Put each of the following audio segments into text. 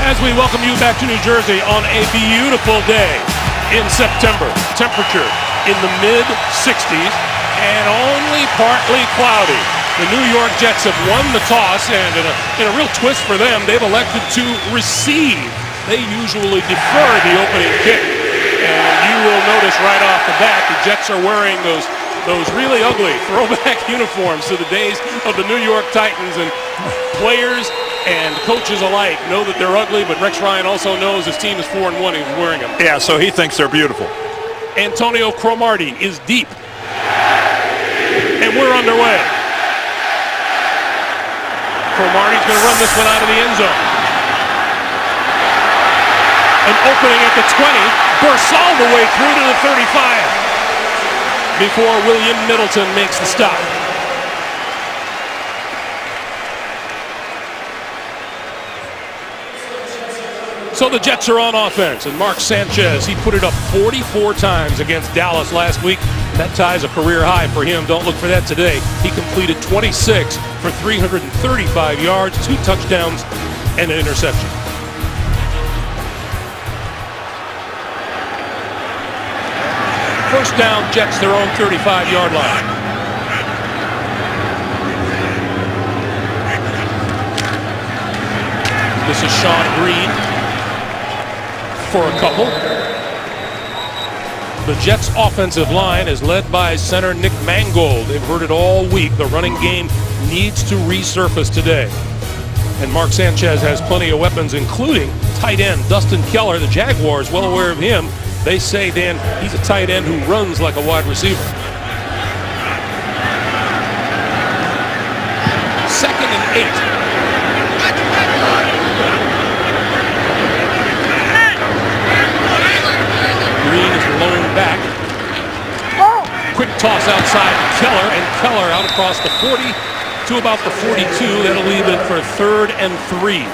As we welcome you back to New Jersey on a beautiful day in September. Temperature in the mid-60s and only partly cloudy. The New York Jets have won the toss, and in a real twist for them, they've elected to receive. They usually defer the opening kick. And you will notice right off the bat, the Jets are wearing those really ugly throwback uniforms to the days of the New York Titans, and players and coaches alike know that they're ugly, but Rex Ryan also knows his team is 4-1. He's wearing them. Yeah, so he thinks they're beautiful. Antonio Cromartie is deep. And we're underway. Cromartie's going to run this one out of the end zone. An opening at the 20. Bursts all the way through to the 35 before William Middleton makes the stop. So the Jets are on offense, and Mark Sanchez, he put it up 44 times against Dallas last week. That ties a career high for him. Don't look for that today. He completed 26 for 335 yards, 2 touchdowns, and an interception. First down, Jets, their own 35-yard line. This is Sean Green for a couple. The Jets' offensive line is led by center Nick Mangold. They've heard it all week. The running game needs to resurface today. And Mark Sanchez has plenty of weapons, including tight end Dustin Keller. The Jaguars, well aware of him. They say, Dan, he's a tight end who runs like a wide receiver. 2nd and 8. Green is blown back. Quick toss outside Keller, and Keller out across the 40 to about the 42. That'll leave it for 3rd and 3.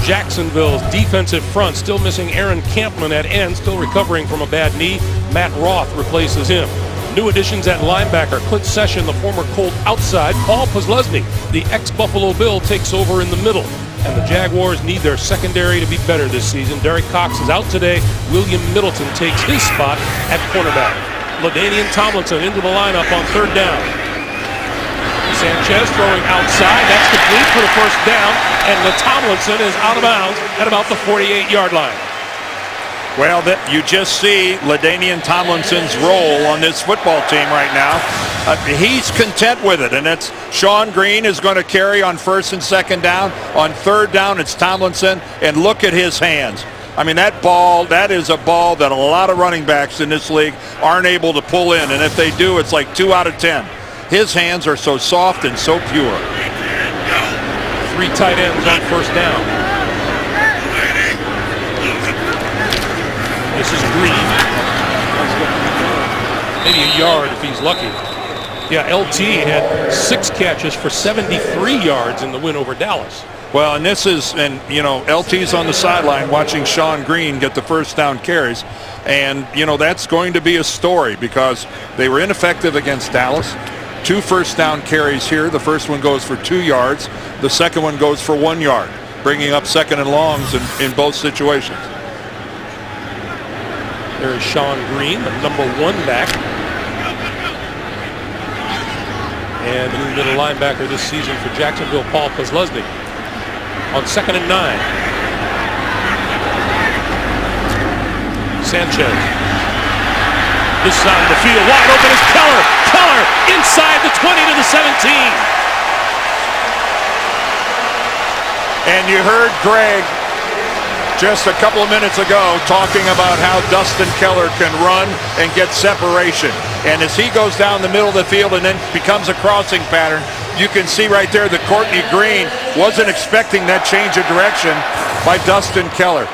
Jacksonville's defensive front still missing Aaron Campman at end, still recovering from a bad knee. Matt Roth replaces him. New additions at linebacker, Clint Session, the former Colt outside. Paul Posluszny, the ex-Buffalo Bill, takes over in the middle. And the Jaguars need their secondary to be better this season. Derek Cox is out today. William Middleton takes his spot at cornerback. LaDainian Tomlinson into the lineup on 3rd down. Sanchez throwing outside. That's complete for the first down. And Tomlinson is out of bounds at about the 48-yard line. Well, you just see LaDainian Tomlinson's role on this football team right now. He's content with it, and it's Sean Green is going to carry on 1st and 2nd down. On 3rd down, it's Tomlinson, and look at his hands. I mean, that is a ball that a lot of running backs in this league aren't able to pull in, and if they do, it's like 2 out of 10. His hands are so soft and so pure. 3 tight ends on 1st down. This is Green. Maybe a yard if he's lucky. Yeah, LT had 6 catches for 73 yards in the win over Dallas. Well, and LT's on the sideline watching Sean Green get the 1st down carries. And, that's going to be a story because they were ineffective against Dallas. 2 1st down carries here. The first one goes for 2 yards. The second one goes for 1 yard, bringing up 2nd and longs in both situations. There is Sean Green, the number 1 back. And the new middle linebacker this season for Jacksonville, Paul Posluszny. On 2nd and 9. Sanchez. This side of the field, wide open is Keller. Keller inside the 20 to the 17. And you heard Greg just a couple of minutes ago talking about how Dustin Keller can run and get separation. And as he goes down the middle of the field and then becomes a crossing pattern, you can see right there that Courtney Green wasn't expecting that change of direction by Dustin Keller.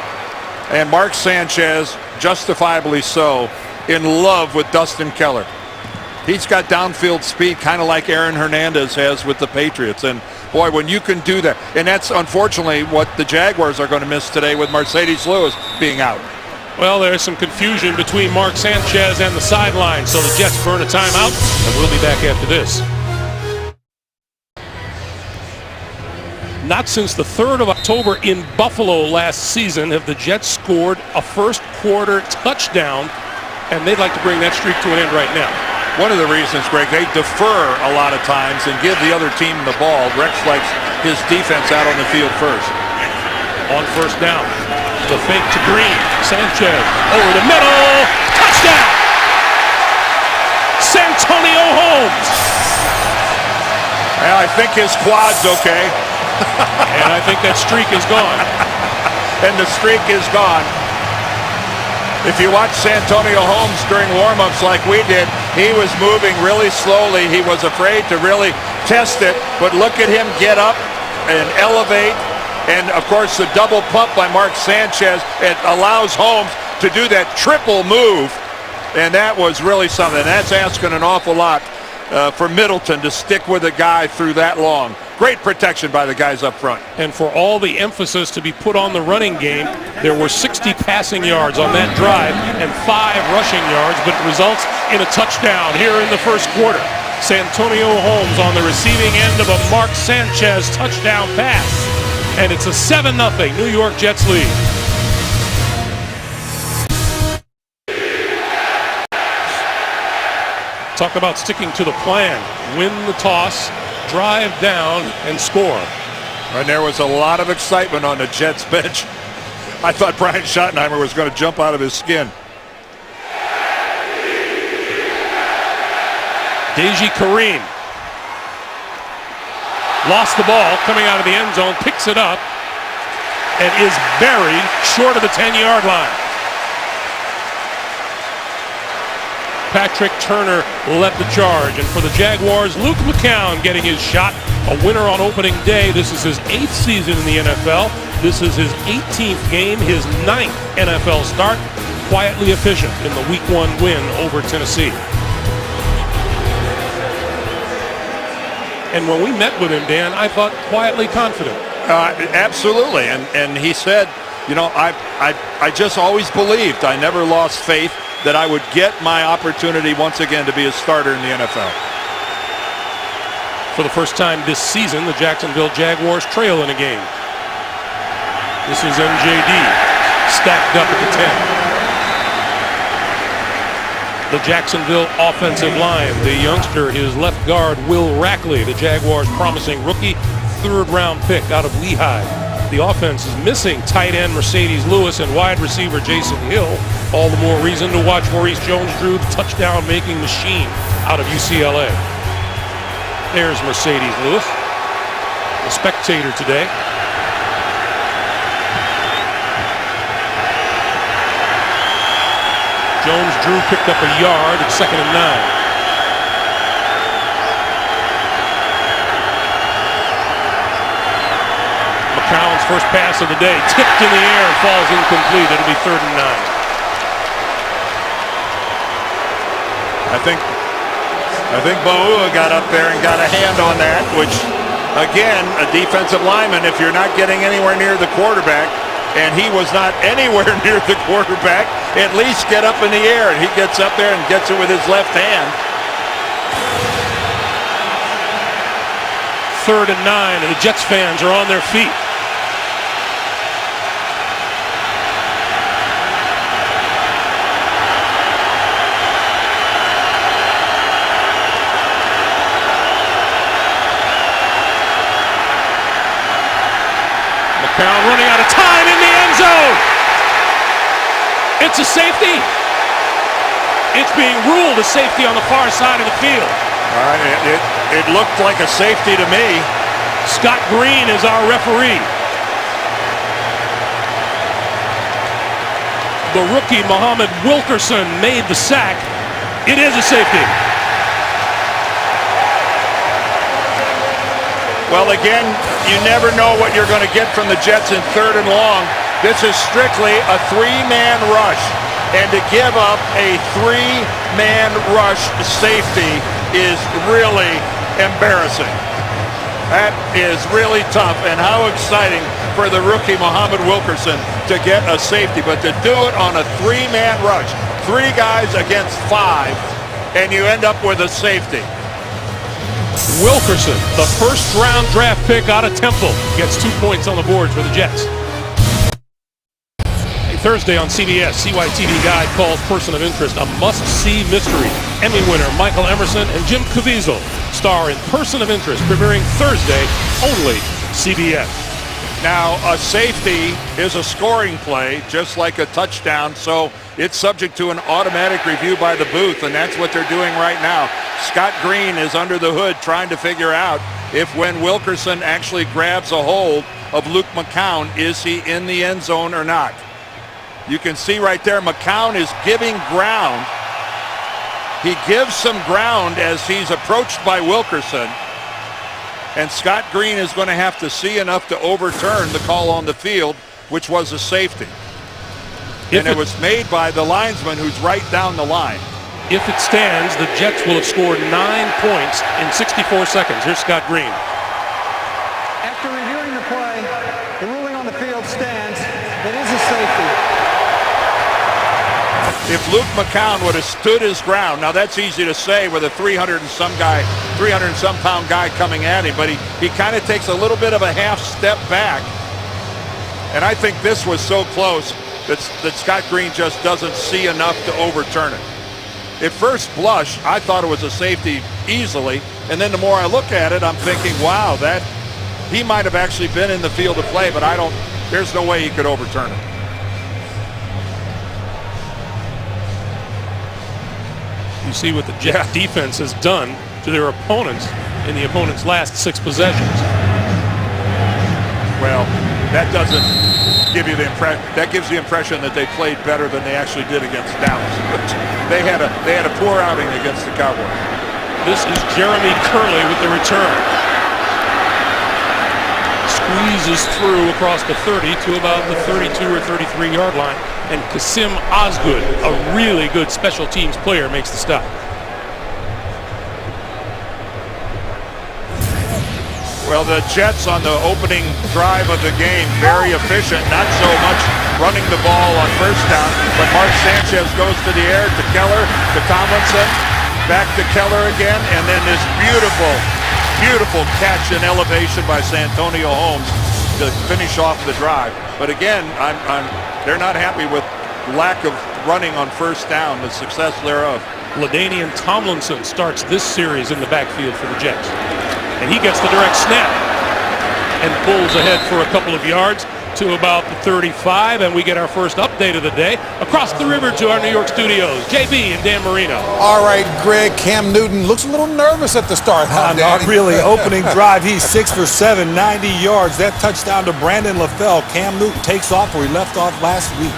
And Mark Sanchez, justifiably so, in love with Dustin Keller. He's got downfield speed, kind of like Aaron Hernandez has with the Patriots. And boy, when you can do that, and that's unfortunately what the Jaguars are going to miss today with Mercedes Lewis being out. Well, there's some confusion between Mark Sanchez and the sideline, so the Jets burn a timeout, and we'll be back after this. Not since the 3rd of October in Buffalo last season have the Jets scored a first quarter touchdown, and they'd like to bring that streak to an end right now. One of the reasons, Greg, they defer a lot of times and give the other team the ball. Rex likes his defense out on the field first. On first down, the fake to Green. Sanchez over the middle. Touchdown! Santonio Holmes. Well, I think his quad's okay. And I think that streak is gone. And the streak is gone. If you watch Santonio Holmes during warm-ups like we did, he was moving really slowly. He was afraid to really test it, but look at him get up and elevate. And, of course, the double pump by Mark Sanchez, it allows Holmes to do that triple move, and that was really something. That's asking an awful lot for Middleton to stick with a guy through that long. Great protection by the guys up front. And for all the emphasis to be put on the running game, there were 60 passing yards on that drive and 5 rushing yards, but it results in a touchdown here in the first quarter. Santonio Holmes on the receiving end of a Mark Sanchez touchdown pass. And it's a 7-0 New York Jets lead. Talk about sticking to the plan. Win the toss, drive down, and score. And there was a lot of excitement on the Jets bench. I thought Brian Schottenheimer was going to jump out of his skin. Deji Kareem lost the ball coming out of the end zone, picks it up, and is buried short of the 10-yard line. Patrick Turner led the charge, and for the Jaguars, Luke McCown getting his shot, a winner on opening day. This is his 8th season in the NFL. This is his 18th game, his 9th NFL start. Quietly efficient in the Week 1 win over Tennessee. And when we met with him, Dan, I thought quietly confident. Absolutely, and he said, you know, I just always believed, I never lost faith that I would get my opportunity once again to be a starter in the NFL. For the first time this season, the Jacksonville Jaguars trail in a game. This is MJD stacked up at the 10. The Jacksonville offensive line, the youngster, his left guard, Will Rackley, the Jaguars' promising rookie, 3rd-round pick out of Lehigh. The offense is missing tight end Mercedes Lewis and wide receiver Jason Hill. All the more reason to watch Maurice Jones-Drew, the touchdown-making machine out of UCLA. There's Mercedes Lewis, the Spectator today. Jones-Drew picked up a yard at 2nd and 9. McCown's first pass of the day, tipped in the air and falls incomplete. It'll be 3rd and 9. I think Boua got up there and got a hand on that, which, again, a defensive lineman, if you're not getting anywhere near the quarterback, and he was not anywhere near the quarterback, at least get up in the air. And he gets up there and gets it with his left hand. 3rd and 9, and the Jets fans are on their feet. McCown running out of time in the end zone. It's a safety. It's being ruled a safety on the far side of the field. It looked like a safety to me. Scott Green is our referee. The rookie Muhammad Wilkerson made the sack. It is a safety. Well, again, you never know what you're going to get from the Jets in 3rd and long. This is strictly a 3-man rush. And to give up a 3-man rush safety is really embarrassing. That is really tough. And how exciting for the rookie Muhammad Wilkerson to get a safety. But to do it on a 3-man rush, 3 guys against 5, and you end up with a safety. Wilkerson, the first-round draft pick out of Temple, gets 2 points on the board for the Jets. Thursday on CBS, CYTV Guide calls Person of Interest a must-see mystery. Emmy winner Michael Emerson and Jim Caviezel star in Person of Interest, premiering Thursday, only CBS. Now, a safety is a scoring play, just like a touchdown, so it's subject to an automatic review by the booth, and that's what they're doing right now. Scott Green is under the hood trying to figure out if when Wilkerson actually grabs a hold of Luke McCown, is he in the end zone or not? You can see right there, McCown is giving ground. He gives some ground as he's approached by Wilkerson. And Scott Green is going to have to see enough to overturn the call on the field, which was a safety. And it was made by the linesman who's right down the line. If it stands, the Jets will have scored 9 points in 64 seconds. Here's Scott Green. After reviewing the play, the ruling on the field stands. It is a safety. If Luke McCown would have stood his ground, now that's easy to say with a 300 and some pound guy coming at him, but he kind of takes a little bit of a half step back. And I think this was so close that Scott Green just doesn't see enough to overturn it. At first blush, I thought it was a safety easily, and then the more I look at it, I'm thinking, wow, that he might have actually been in the field of play, but there's no way he could overturn it. You see what the Jets defense has done to their opponents in the opponent's last 6 possessions. Well, that doesn't give you the impression. That gives the impression that they played better than they actually did against Dallas. They had a poor outing against the Cowboys. This is Jeremy Curley with the return. Squeezes through across the 30 to about the 32 or 33 yard line. And Kasim Osgood, a really good special teams player, makes the stop. Well, the Jets on the opening drive of the game, very efficient, not so much running the ball on first down, but Mark Sanchez goes to the air to Keller, to Tomlinson, back to Keller again, and then this beautiful catch in elevation by Santonio Holmes to finish off the drive. But again, they're not happy with lack of running on first down, the success thereof. LaDainian Tomlinson starts this series in the backfield for the Jets. And he gets the direct snap and pulls ahead for a couple of yards to about the 35, and we get our first update of the day across the river to our New York studios. JB and Dan Marino. All right, Greg, Cam Newton looks a little nervous at the start. Not really. Opening drive, he's 6 for 7, 90 yards. That touchdown to Brandon LaFell. Cam Newton takes off where he left off last week.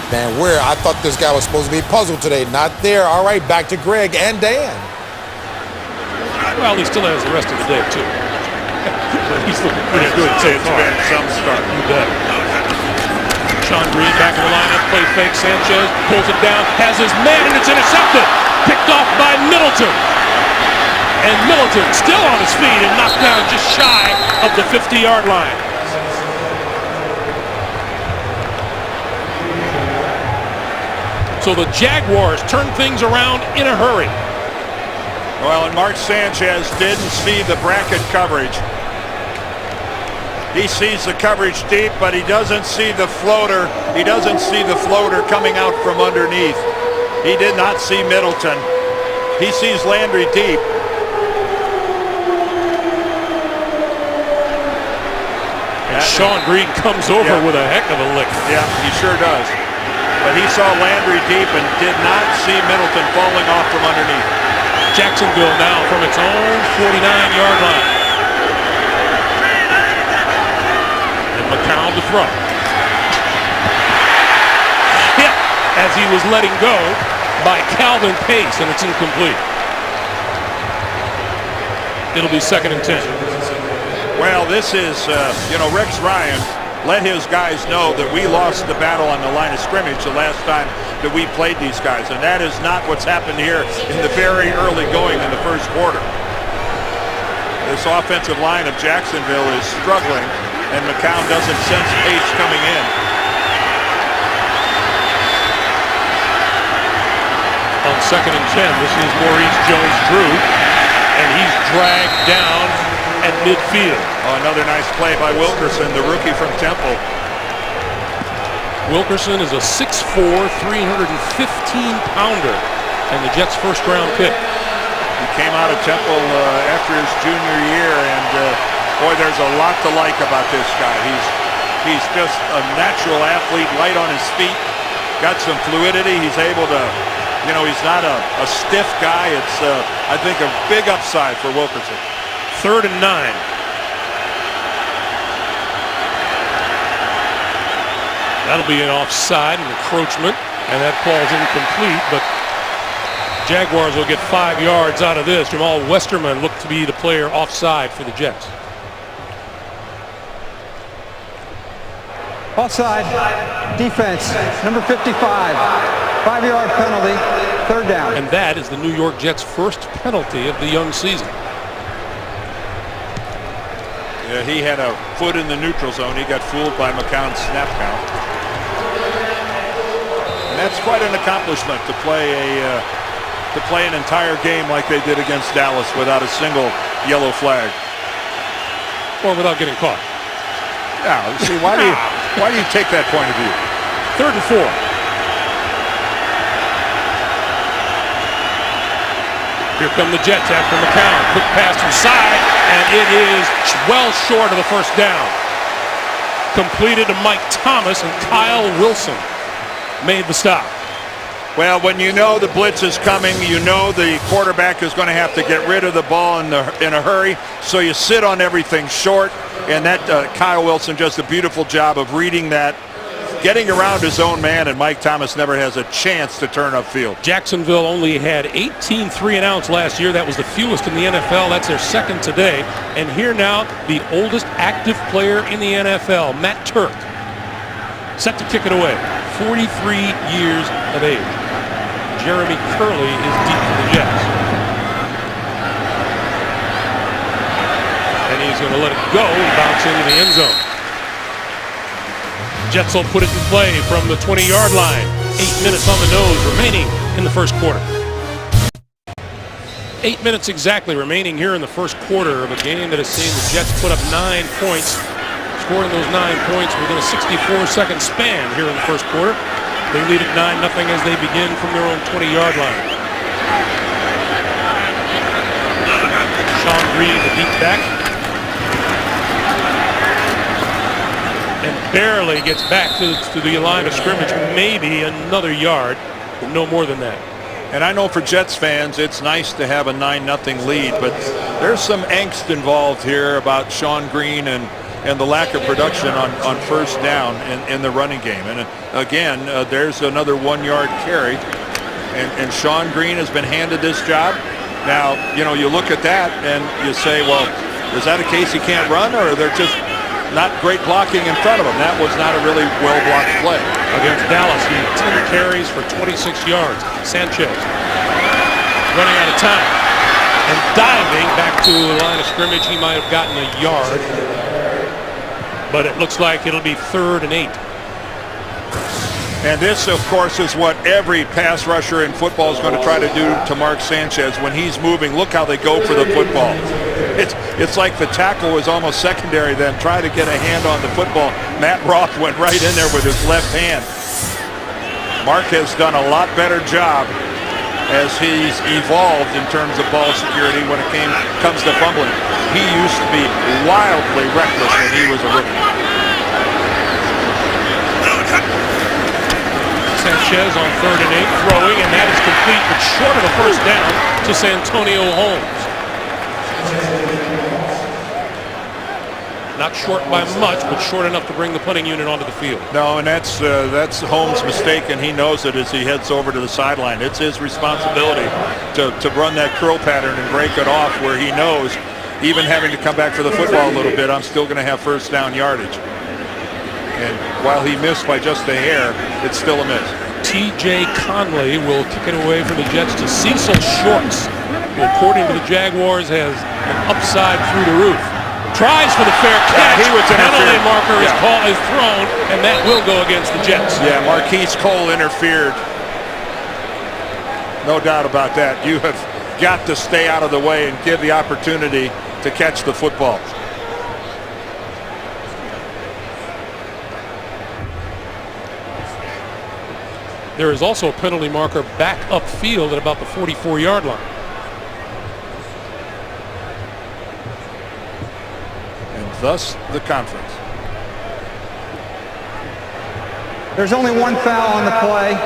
Man, I thought this guy was supposed to be puzzled today. Not there. All right, back to Greg and Dan. Well, he still has the rest of the day, too. But he's looking pretty good so far. It's been some start. You bet. Sean Green back in the lineup, play fake. Sanchez pulls it down, has his man, and it's intercepted. Picked off by Middleton. And Middleton still on his feet and knocked down just shy of the 50-yard line. So the Jaguars turn things around in a hurry. Well, and Mark Sanchez didn't see the bracket coverage. He sees the coverage deep, but he doesn't see the floater. He doesn't see the floater coming out from underneath. He did not see Middleton. He sees Landry deep. And Sean Green comes over with a heck of a lick. Yeah, he sure does. But he saw Landry deep and did not see Middleton falling off from underneath. Jacksonville now from its own 49-yard line. And McCown to throw. Hit as he was letting go by Calvin Pace, and it's incomplete. It'll be 2nd and 10. Well, this is, Rex Ryan let his guys know that we lost the battle on the line of scrimmage the last time that we played these guys, and that is not what's happened here in the very early going in the first quarter. This offensive line of Jacksonville is struggling, and McCown doesn't sense pace coming in. On 2nd and 10, this is Maurice Jones-Drew. and he's dragged down at midfield. Oh, another nice play by Wilkerson, the rookie from Temple. Wilkerson is a 6'4", 315-pounder, and the Jets' first-round pick. He came out of Temple after his junior year, and boy, there's a lot to like about this guy. He's just a natural athlete, light on his feet, got some fluidity. He's able to, he's not a stiff guy. It's, I think, a big upside for Wilkerson. 3rd and 9. That'll be an offside, an encroachment, and that ball's incomplete, but Jaguars will get 5 yards out of this. Jamal Westerman looked to be the player offside for the Jets. Offside, defense, number 55, 5-yard penalty, 3rd down. And that is the New York Jets' first penalty of the young season. Yeah, he had a foot in the neutral zone. He got fooled by McCown's snap count. And that's quite an accomplishment to play an entire game like they did against Dallas without a single yellow flag. Or without getting caught. Yeah, see, why do you take that point of view? 3rd and 4. Here come the Jets after McCown. Quick pass inside, and it is well short of the first down. Completed to Mike Thomas, and Kyle Wilson made the stop. Well, when you know the blitz is coming, you know the quarterback is going to have to get rid of the ball in a hurry, so you sit on everything short, and that Kyle Wilson does a beautiful job of reading that, getting around his own man, and Mike Thomas never has a chance to turn upfield. Jacksonville only had 18 3-and-outs last year. That was the fewest in the NFL. That's their second today. And here now, the oldest active player in the NFL, Matt Turk, set to kick it away. 43 years of age. Jeremy Curley is deep for the Jets. And he's going to let it go and bounce into the end zone. Jets will put it in play from the 20-yard line. 8 minutes on the nose remaining in the first quarter. 8 minutes exactly remaining here in the first quarter of a game that has seen the Jets put up 9 points, scoring those 9 points within a 64-second span here in the first quarter. They lead at 9-0 as they begin from their own 20-yard line. Sean Green, the deep back. And barely gets back to the line of scrimmage, maybe another yard, but no more than that. And I know for Jets fans, it's nice to have a 9-0 lead, but there's some angst involved here about Sean Green and the lack of production on first down in the running game. And again, there's another 1-yard carry, and Sean Green has been handed this job. Now, you look at that and you say, well, is that a case he can't run, or they're just not great blocking in front of him? That was not a really well-blocked play. Against Dallas, he had 10 carries for 26 yards. Sanchez running out of time and diving back to the line of scrimmage. He might have gotten a yard, but it looks like it'll be 3rd and 8. And this, of course, is what every pass rusher in football is going to try to do to Mark Sanchez when he's moving. Look how they go for the football. It's like the tackle was almost secondary then. Try to get a hand on the football. Matt Roth went right in there with his left hand. Mark has done a lot better job as he's evolved in terms of ball security when it comes to fumbling. He used to be wildly reckless when he was a rookie. Sanchez on 3rd and 8 throwing, and that is complete but short of a first down to Santonio Holmes. Not short by much, but short enough to bring the punting unit onto the field. No, and that's Holmes' mistake, and he knows it as he heads over to the sideline. It's his responsibility to run that curl pattern and break it off where he knows, even having to come back for the football a little bit, I'm still going to have first down yardage. And while he missed by just a hair, it's still a miss. T.J. Conley will kick it away for the Jets to Cecil Shorts, who, according to the Jaguars, has an upside through the roof. Tries for the fair catch. He was penalty marker is thrown, and that will go against the Jets. Yeah, Marquise Cole interfered. No doubt about that. You got to stay out of the way and give the opportunity to catch the football. There is also a penalty marker back upfield at about the 44-yard line. And thus the conference. There's only one foul on the play.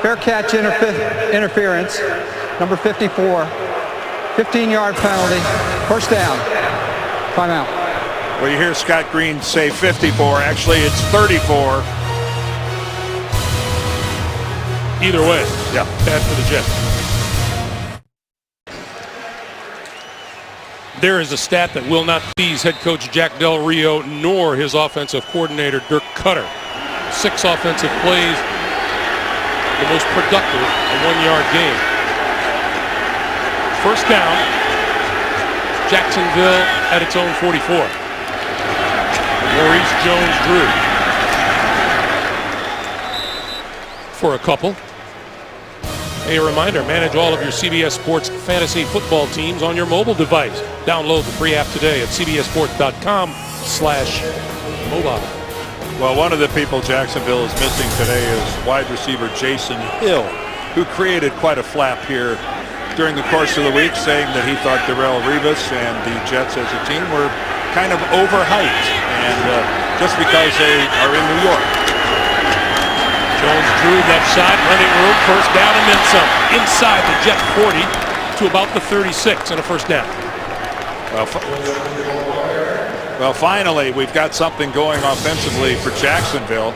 Fair catch interference, number 54. 15-yard penalty. First down. Timeout. Well, you hear Scott Green say 54. Actually, it's 34. Either way, yeah, bad for the Jets. There is a stat that will not please head coach Jack Del Rio nor his offensive coordinator Dirk Cutter. 6 offensive plays, the most productive, a 1-yard gain. First down, Jacksonville at its own 44. Maurice Jones-Drew for a couple. A reminder, manage all of your CBS Sports fantasy football teams on your mobile device. Download the free app today at cbssports.com/mobile. Well, one of the people Jacksonville is missing today is wide receiver Jason Hill, who created quite a flap here during the course of the week, saying that he thought Darrelle Revis and the Jets as a team were kind of overhyped, and just because they are in New York. Jones-Drew left side, running room, first down and then some. Inside the Jet 40 to about the 36 and a first down. Well, finally, we've got something going offensively for Jacksonville.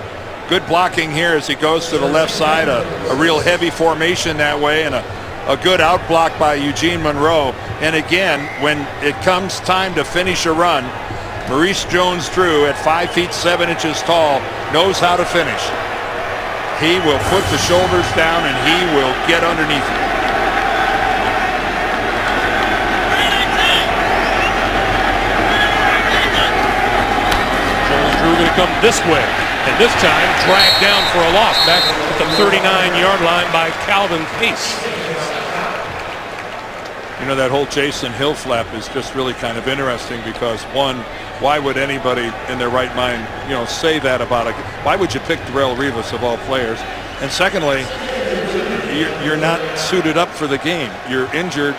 Good blocking here as he goes to the left side, a real heavy formation that way, and a good out block by Eugene Monroe. And again, when it comes time to finish a run, Maurice Jones-Drew at 5 feet 7 inches tall knows how to finish. He will put the shoulders down and he will get underneath it. Jones-Drew going to come this way, and this time dragged down for a loss back at the 39-yard line by Calvin Pace. You know, that whole Jason Hill flap is just really kind of interesting because, one, why would anybody in their right mind, say that about why would you pick Darrelle Revis of all players? And secondly, you're not suited up for the game. You're injured.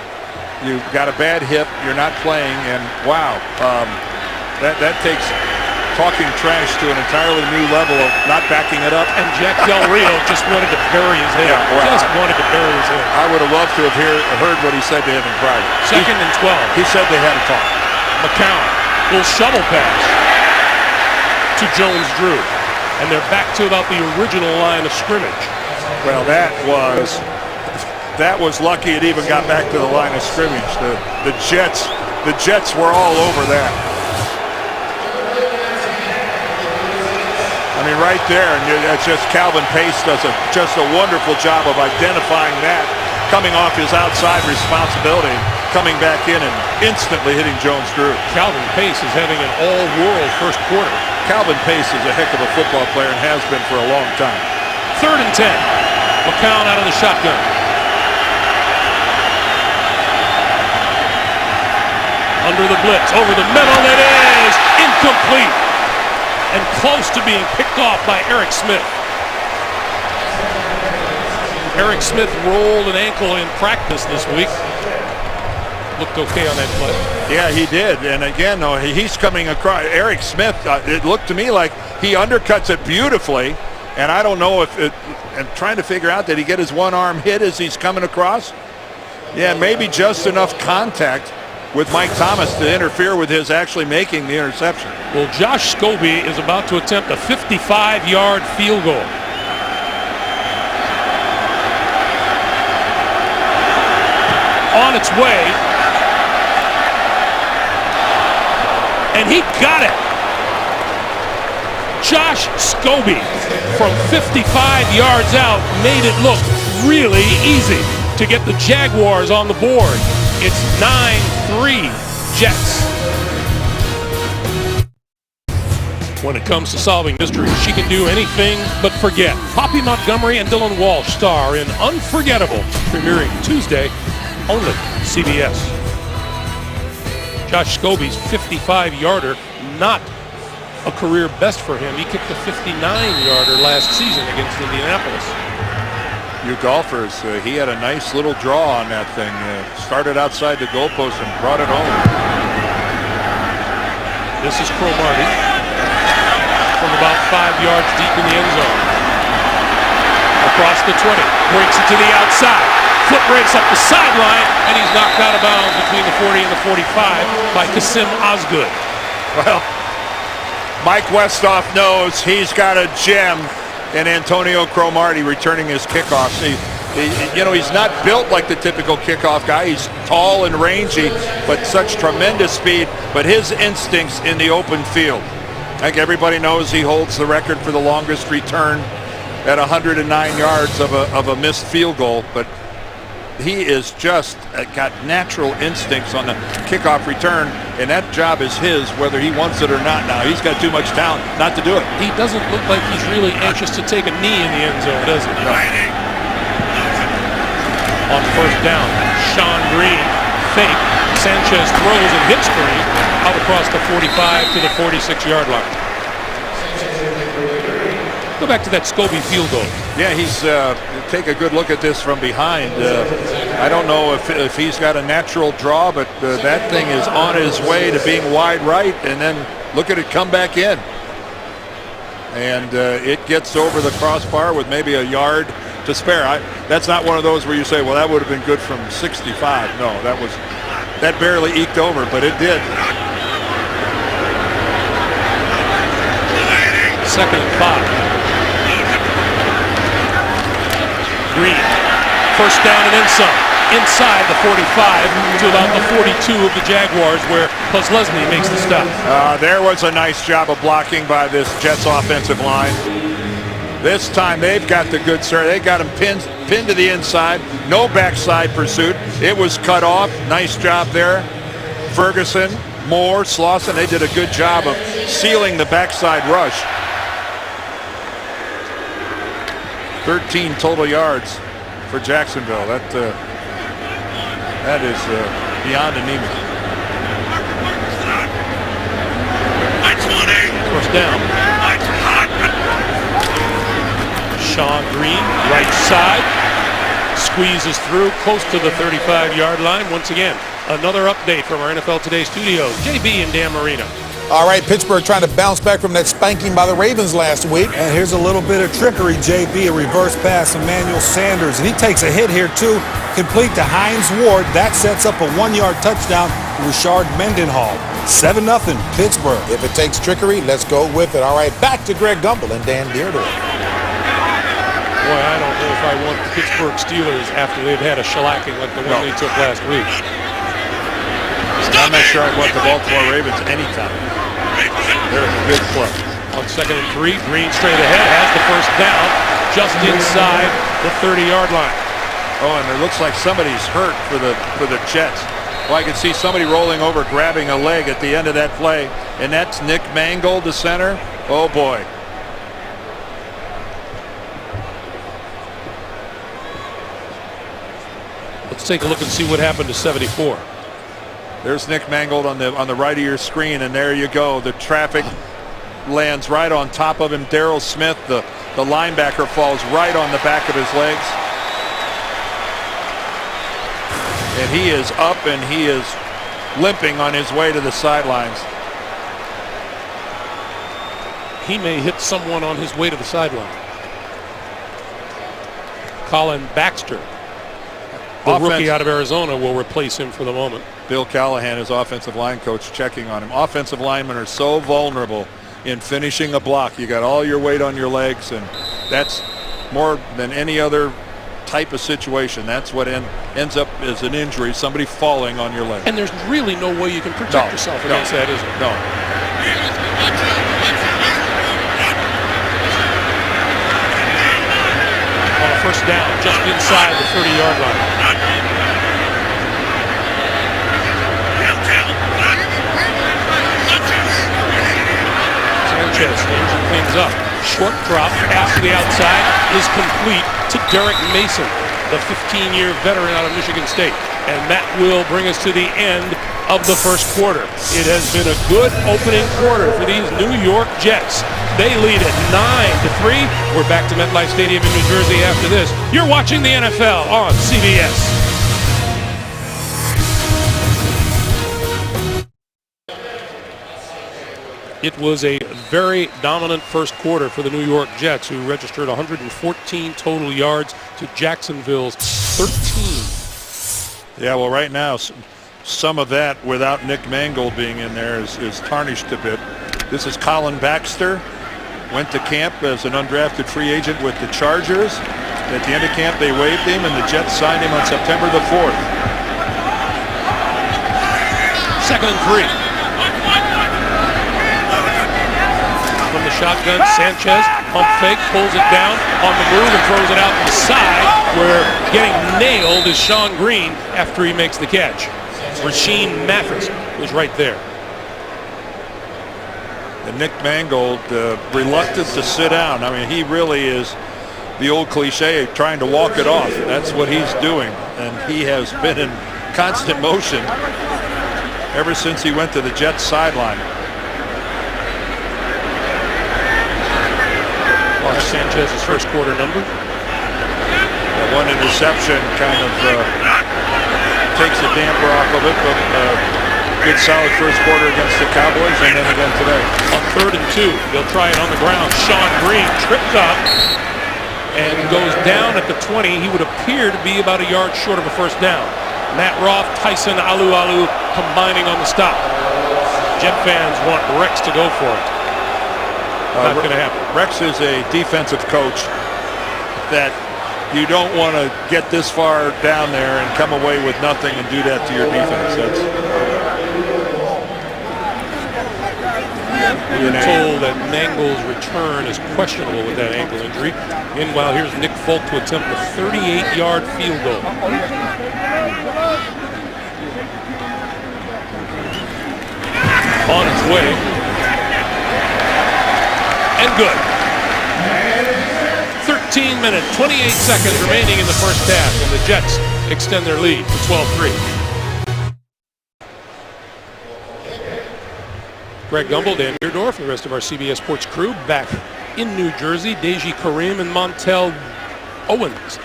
You've got a bad hip. You're not playing. And wow, that takes talking trash to an entirely new level of not backing it up. And Jack Del Rio just wanted to bury his head. Wanted to bury his head. I would have loved to have heard what he said to him in private. Second and 12. He said they had a talk. McCown will shovel pass to Jones-Drew, and they're back to about the original line of scrimmage. Well, that was lucky it even got back to the line of scrimmage. The Jets were all over that. I mean, right there, and that's just Calvin Pace does just a wonderful job of identifying that, coming off his outside responsibility, coming back in and instantly hitting Jones-Drew. Calvin Pace is having an all-world first quarter. Calvin Pace is a heck of a football player and has been for a long time. 3rd and 10. McCown out of the shotgun. Under the blitz, over the middle, it is incomplete. And close to being picked off by Eric Smith. Eric Smith rolled an ankle in practice this week. Looked okay on that play. Yeah, he did. And again, though, he's coming across. Eric Smith, it looked to me like he undercuts it beautifully. And I don't know if I'm trying to figure out, did he get his one arm hit as he's coming across? Yeah, maybe just enough contact with Mike Thomas to interfere with his actually making the interception. Well, Josh Scobie is about to attempt a 55-yard field goal. On its way. And he got it. Josh Scobie from 55 yards out made it look really easy to get the Jaguars on the board. It's 9-3 Jets. When it comes to solving mysteries, she can do anything but forget. Poppy Montgomery and Dylan Walsh star in Unforgettable, premiering Tuesday only CBS. Josh Scobie's 55-yarder, not a career best for him. He kicked a 59-yarder last season against Indianapolis. You golfers, he had a nice little draw on that thing. Started outside the goalpost and brought it home. This is Cromartie from about 5 yards deep in the end zone. Across the 20, breaks it to the outside. Foot race up the sideline, and he's knocked out of bounds between the 40 and the 45 by Kasim Osgood. Well, Mike Westhoff knows he's got a gem in Antonio Cromartie returning his kickoffs. He's not built like the typical kickoff guy. He's tall and rangy, but such tremendous speed. But his instincts in the open field. I think everybody knows he holds the record for the longest return at 109 yards of a missed field goal. But he is just got natural instincts on the kickoff return, and that job is his whether he wants it or not now. He's got too much talent not to do it. He doesn't look like he's really anxious to take a knee in the end zone, does he? No. On first down, Sean Green, fake. Sanchez throws and hits Green out across the 45 to the 46-yard line. Go back to that Scobie field goal. Yeah, he's take a good look at this from behind. I don't know if he's got a natural draw, but that thing is on his way to being wide right, and then look at it come back in. And it gets over the crossbar with maybe a yard to spare. That's not one of those where you say, well, that would have been good from 65. No, that barely eked over, but it did. Second and 5. Green, first down and then some. Inside the 45 to about the 42 of the Jaguars, where Leslie makes the stop. There was a nice job of blocking by this Jets offensive line. This time they've got the good sir. They got him pinned to the inside. No backside pursuit. It was cut off. Nice job there. Ferguson, Moore, Slauson, they did a good job of sealing the backside rush. 13 total yards for Jacksonville. That is beyond anemic. First down. Sean Green, right side, squeezes through close to the 35-yard line. Once again, another update from our NFL Today studios. JB and Dan Marino. All right, Pittsburgh trying to bounce back from that spanking by the Ravens last week. And here's a little bit of trickery, JB, a reverse pass, Emmanuel Sanders. And he takes a hit here, too. Complete to Hines Ward. That sets up a 1-yard touchdown to Rashard Mendenhall. 7-0, Pittsburgh. If it takes trickery, let's go with it. All right, back to Greg Gumbel and Dan Deardorff. Boy, I don't know if I want the Pittsburgh Steelers after they've had a shellacking like the one they took last week. I'm not sure I'd want the Baltimore Ravens anytime. They're a good club. On 2nd and 3, Green straight ahead, has the first down just inside the 30-yard line. Oh, and it looks like somebody's hurt for the Jets. Well, I can see somebody rolling over, grabbing a leg at the end of that play, and that's Nick Mangold, the center. Oh boy. Let's take a look and see what happened to 74. There's Nick Mangold on the right of your screen, and there you go. The traffic lands right on top of him. Darryl Smith, the linebacker, falls right on the back of his legs. And he is up and he is limping on his way to the sidelines. He may hit someone on his way to the sideline. Colin Baxter, the rookie out of Arizona, will replace him for the moment. Bill Callahan, his offensive line coach, checking on him. Offensive linemen are so vulnerable in finishing a block. You got all your weight on your legs, and that's more than any other type of situation. That's what ends up as an injury, somebody falling on your leg. And there's really no way you can protect yourself against that, is there? No. On a first down, just inside the 30-yard line. Sanchez changing things up. Short drop, pass to the outside is complete to Derek Mason, the 15-year veteran out of Michigan State. And that will bring us to the end of the first quarter. It has been a good opening quarter for these New York Jets. They lead it 9-3. We're back to MetLife Stadium in New Jersey after this. You're watching the NFL on CBS. It was a very dominant first quarter for the New York Jets, who registered 114 total yards to Jacksonville's 13. Yeah, well, right now, some of that without Nick Mangold being in there is tarnished a bit. This is Colin Baxter. Went to camp as an undrafted free agent with the Chargers. At the end of camp, they waived him, and the Jets signed him on September the 4th. 2nd and 3. From the shotgun, Sanchez, pump fake, pulls it down on the move and throws it out to the side, where getting nailed is Sean Green after he makes the catch. Rasheem Mathis was right there. And Nick Mangold, reluctant to sit down. I mean, he really is the old cliche, trying to walk it off. That's what he's doing. And he has been in constant motion ever since he went to the Jets sideline. Mark Sanchez's first quarter number. One interception kind of takes the damper off of it, but good solid first quarter against the Cowboys, and then again today. On 3rd and 2, they'll try it on the ground. Sean Green tripped up and goes down at the 20. He would appear to be about a yard short of a first down. Matt Roth, Tyson Alualu combining on the stop. Jet fans want Rex to go for it. Not going to happen. Rex is a defensive coach that you don't want to get this far down there and come away with nothing and do that to your defense. We're told that Mangold's return is questionable with that ankle injury. Meanwhile, here's Nick Folk to attempt a 38-yard field goal. On its way. And good. 13 minutes, 28 seconds remaining in the first half, and the Jets extend their lead to 12-3. Greg Gumbel, Dan Beardorf, and the rest of our CBS Sports crew back in New Jersey. Deji Karim and Montel Owens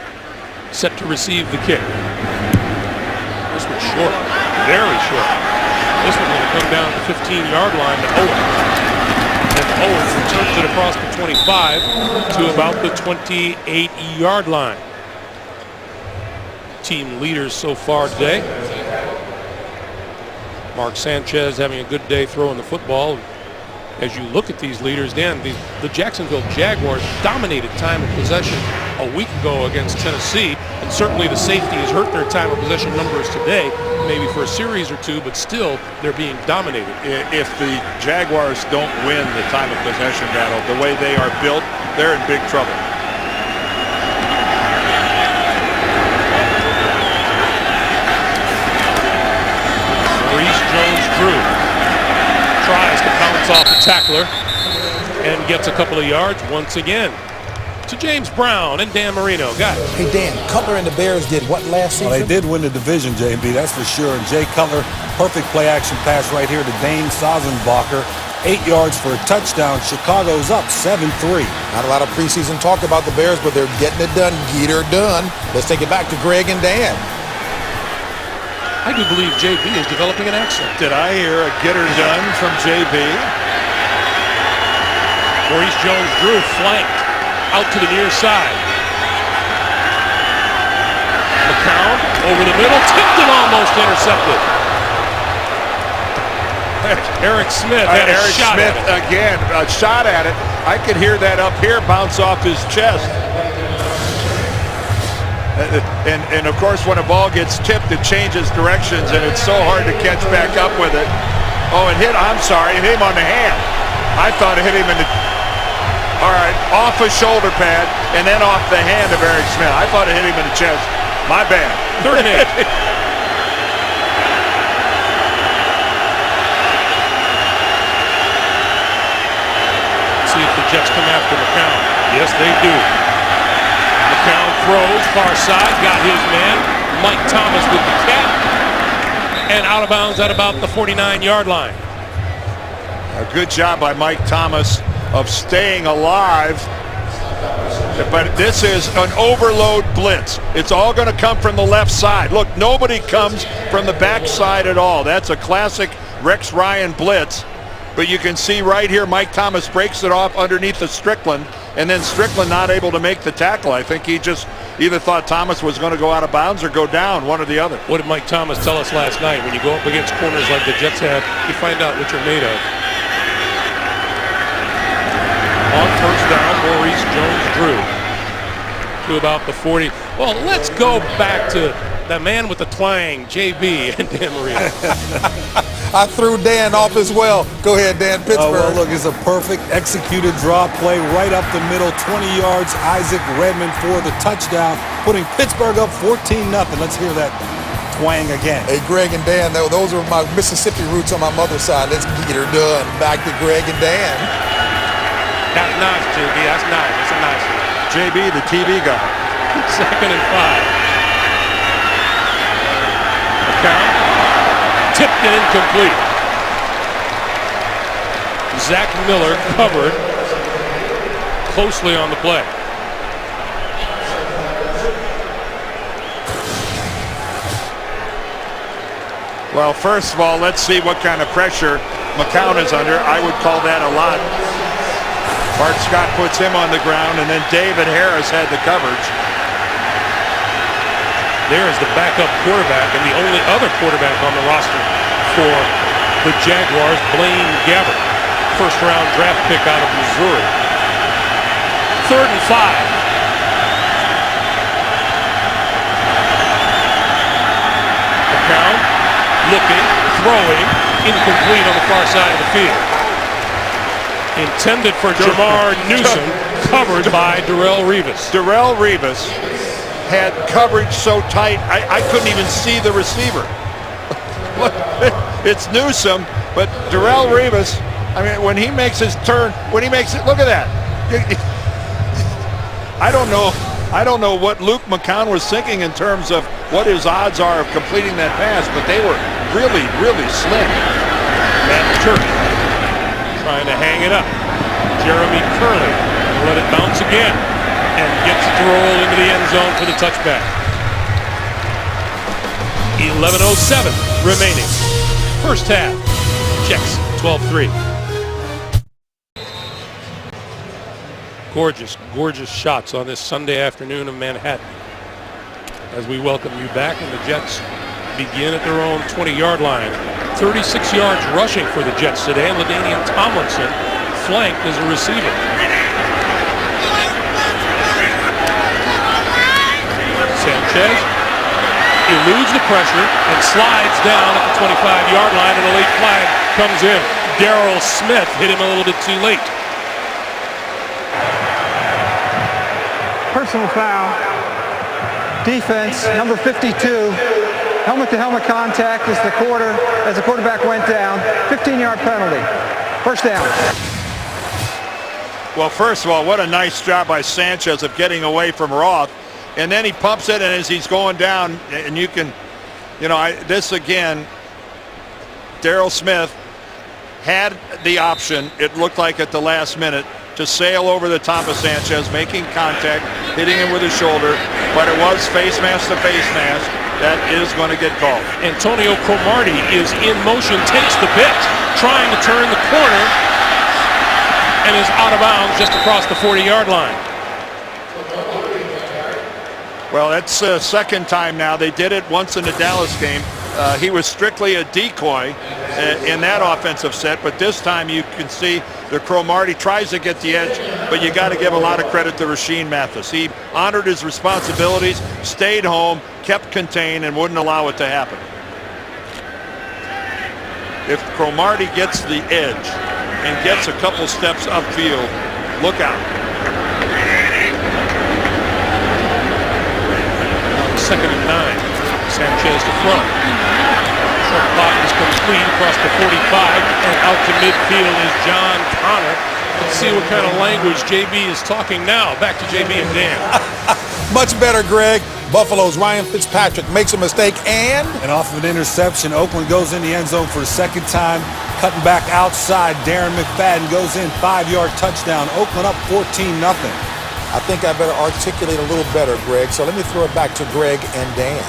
set to receive the kick. This one's short, very short. This one's going to come down to the 15-yard line to Owens. And Owens returns it across the 25 to about the 28-yard line. Team leaders so far today. Mark Sanchez having a good day throwing the football. As you look at these leaders, Dan, the Jacksonville Jaguars dominated time of possession a week ago against Tennessee, and certainly the safety has hurt their time of possession numbers today, maybe for a series or two, but still they're being dominated. If the Jaguars don't win the time of possession battle the way they are built, they're in big trouble. Maurice Jones-Drew tries to bounce off the tackler and gets a couple of yards once again to James Brown and Dan Marino. Got it. Hey, Dan, Cutler and the Bears did what last season? Well, they did win the division, JB, that's for sure. And Jay Cutler, perfect play-action pass right here to Dane Sossenbacher. 8 yards for a touchdown. Chicago's up 7-3. Not a lot of preseason talk about the Bears, but they're getting it done. Get her done. Let's take it back to Greg and Dan. I do believe JB is developing an accent. Did I hear a get her done from JB? Maurice Jones-Drew flanked out to the near side. McCown over the middle, tipped and almost intercepted. Eric Smith had a shot at it. Again, a shot at it. I could hear that up here bounce off his chest. And of course, when a ball gets tipped, it changes directions, and it's so hard to catch back up with it. Oh, it hit, I'm sorry, it hit him on the hand. I thought it hit him in the, all right, off a shoulder pad, and then off the hand of Eric Smith. I thought it hit him in the chest. My bad. 3rd and 8. See if the Jets come after McCown. Yes, they do. McCown throws, far side, got his man. Mike Thomas with the catch, and out of bounds at about the 49-yard line. A good job by Mike Thomas of staying alive. But this is an overload blitz. It's all going to come from the left side. Look, nobody comes from the backside at all. That's a classic Rex Ryan blitz. But you can see right here, Mike Thomas breaks it off underneath the Strickland, and then Strickland not able to make the tackle. I think he just either thought Thomas was going to go out of bounds or go down, one or the other. What did Mike Thomas tell us last night? When you go up against corners like the Jets have, you find out what you're made of. On first down, Maurice Jones-Drew to about the 40. Well, let's go back to the man with the twang, JB, and Dan Marino. I threw Dan off as well. Go ahead, Dan. Pittsburgh. Well, look, it's a perfect executed draw play right up the middle, 20 yards. Isaac Redmond for the touchdown, putting Pittsburgh up 14-0. Let's hear that twang again. Hey, Greg and Dan, those are my Mississippi roots on my mother's side. Let's get her done. Back to Greg and Dan. That's nice, JB. That's nice. That's a nice one. JB, the TV guy. 2nd and 5. Count. Tipped and incomplete. Zach Miller covered closely on the play. Well, first of all, let's see what kind of pressure McCown is under. I would call that a lot. Bart Scott puts him on the ground, and then David Harris had the coverage. There's the backup quarterback and the only other quarterback on the roster for the Jaguars, Blaine Gabbert, first-round draft pick out of Missouri. 3rd and 5. McCown looking, throwing, incomplete on the far side of the field. Intended for Jamar Newsom, covered by Darrelle Revis. Darrelle Revis had coverage so tight, I couldn't even see the receiver. It's Newsom, but Darrelle Revis, I mean, when he makes his turn, when he makes it, look at that. I don't know what Luke McCown was thinking in terms of what his odds are of completing that pass, but they were really, really slim. Matt Turkey trying to hang it up. Jeremy Curley let it bounce again and gets it to roll into the end zone for the touchback. 11:07 remaining. First half. Jets 12-3. Gorgeous, gorgeous shots on this Sunday afternoon in Manhattan. As we welcome you back, and the Jets begin at their own 20-yard line. 36 yards rushing for the Jets today, and LaDainian Tomlinson flanked as a receiver. Sanchez eludes the pressure and slides down at the 25-yard line, and a late flag comes in. Darrell Smith hit him a little bit too late. Personal foul. Defense, number 52. Helmet-to-helmet contact as the quarterback went down. 15-yard penalty. First down. Well, first of all, what a nice job by Sanchez of getting away from Roth. And then he pumps it, and as he's going down, and you can, this again, Darrell Smith had the option, it looked like at the last minute, to sail over the top of Sanchez, making contact, hitting him with his shoulder, but it was face mask to face mask. That is going to get called. Antonio Cromartie is in motion, takes the pitch, trying to turn the corner, and is out of bounds just across the 40-yard line. Well, that's the second time now. They did it once in the Dallas game. He was strictly a decoy in that offensive set, but this time you can see that Cromartie tries to get the edge, but you got to give a lot of credit to Rashean Mathis. He honored his responsibilities, stayed home, kept contained, and wouldn't allow it to happen. If Cromartie gets the edge and gets a couple steps upfield, look out. 2nd and 9. Sanchez to throw. Short clock is complete across the 45, and out to midfield is John Connor Let's see what kind of language JB is talking now. Back to JB and Dan. Much better, Greg. Buffalo's Ryan Fitzpatrick makes a mistake and off of an interception, Oakland goes in the end zone for a second time. Cutting back outside, Darren McFadden goes in, 5-yard touchdown. Oakland up 14-0. I think I better articulate a little better, Greg. So let me throw it back to Greg and Dan.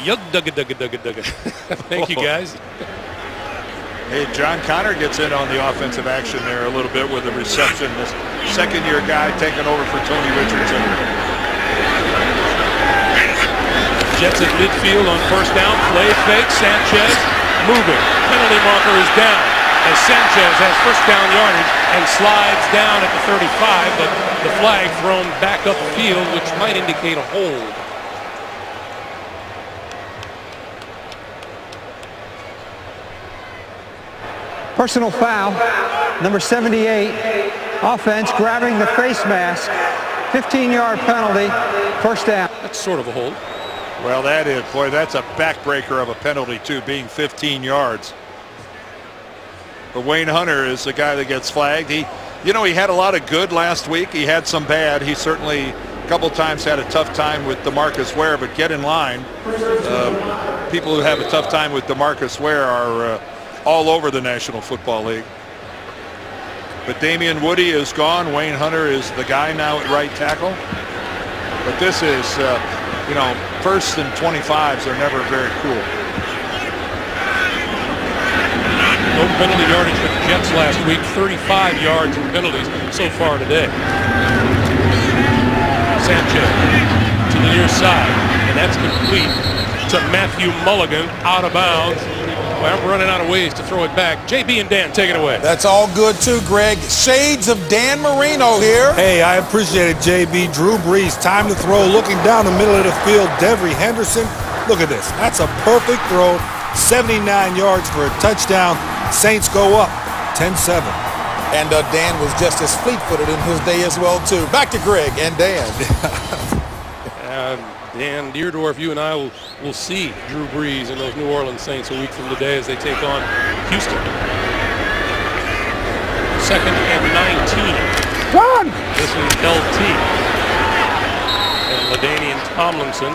Yug dugga dugga dugga dugga. Thank you, guys. Hey, John Connor gets in on the offensive action there a little bit with the reception. This second-year guy taking over for Tony Richardson. Jets at midfield on first down. Play fake. Sanchez moving. Penalty marker is down as Sanchez has first down yardage and slides down at the 35, but the flag thrown back upfield, which might indicate a hold. Personal foul, number 78, offense grabbing the face mask, 15-yard penalty, first down. That's sort of a hold. Well, that is, boy, that's a backbreaker of a penalty, too, being 15 yards. But Wayne Hunter is the guy that gets flagged. He had a lot of good last week. He had some bad. He certainly a couple times had a tough time with DeMarcus Ware, but get in line. People who have a tough time with DeMarcus Ware are all over the National Football League. But Damian Woody is gone. Wayne Hunter is the guy now at right tackle. But this is, first and 25s are never very cool. No penalty yardage for the Jets last week. 35 yards in penalties so far today. Sanchez to the near side, and that's complete to Matthew Mulligan, out of bounds. Well, I'm running out of ways to throw it back. JB and Dan, take it away. That's all good too, Greg. Shades of Dan Marino here. Hey, I appreciate it, JB. Drew Brees, time to throw, looking down the middle of the field. Devery Henderson, look at this. That's a perfect throw. 79 yards for a touchdown. Saints go up 10-7. And Dan was just as fleet-footed in his day as well, too. Back to Greg and Dan. Dan Deerdorf, you and I will see Drew Brees and those New Orleans Saints a week from today as they take on Houston. Second and 19. Run! This is LT. And LaDainian Tomlinson,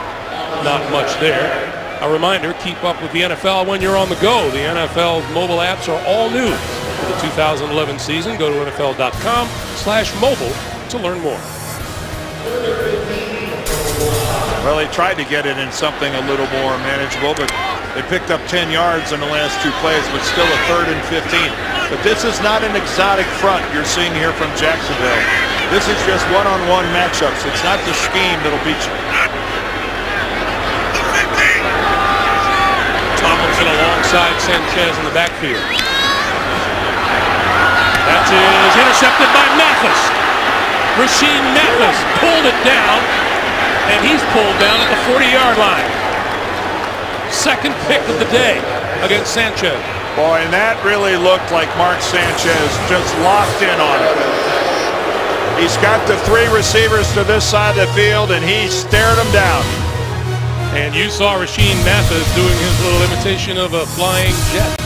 not much there. A reminder, keep up with the NFL when you're on the go. The NFL's mobile apps are all new for the 2011 season. Go to NFL.com/mobile to learn more. Well, they tried to get it in something a little more manageable, but they picked up 10 yards in the last two plays, but still a 3rd and 15. But this is not an exotic front you're seeing here from Jacksonville. This is just one-on-one matchups. It's not the scheme that'll beat you. Tomlinson alongside Sanchez in the backfield. That is intercepted by Mathis. Rasheed Mathis pulled it down. And he's pulled down at the 40-yard line. Second pick of the day against Sanchez. Boy, and that really looked like Mark Sanchez just locked in on it. He's got the 3 receivers to this side of the field, and he stared them down. And you saw Rasheed Mathis doing his little imitation of a flying jet.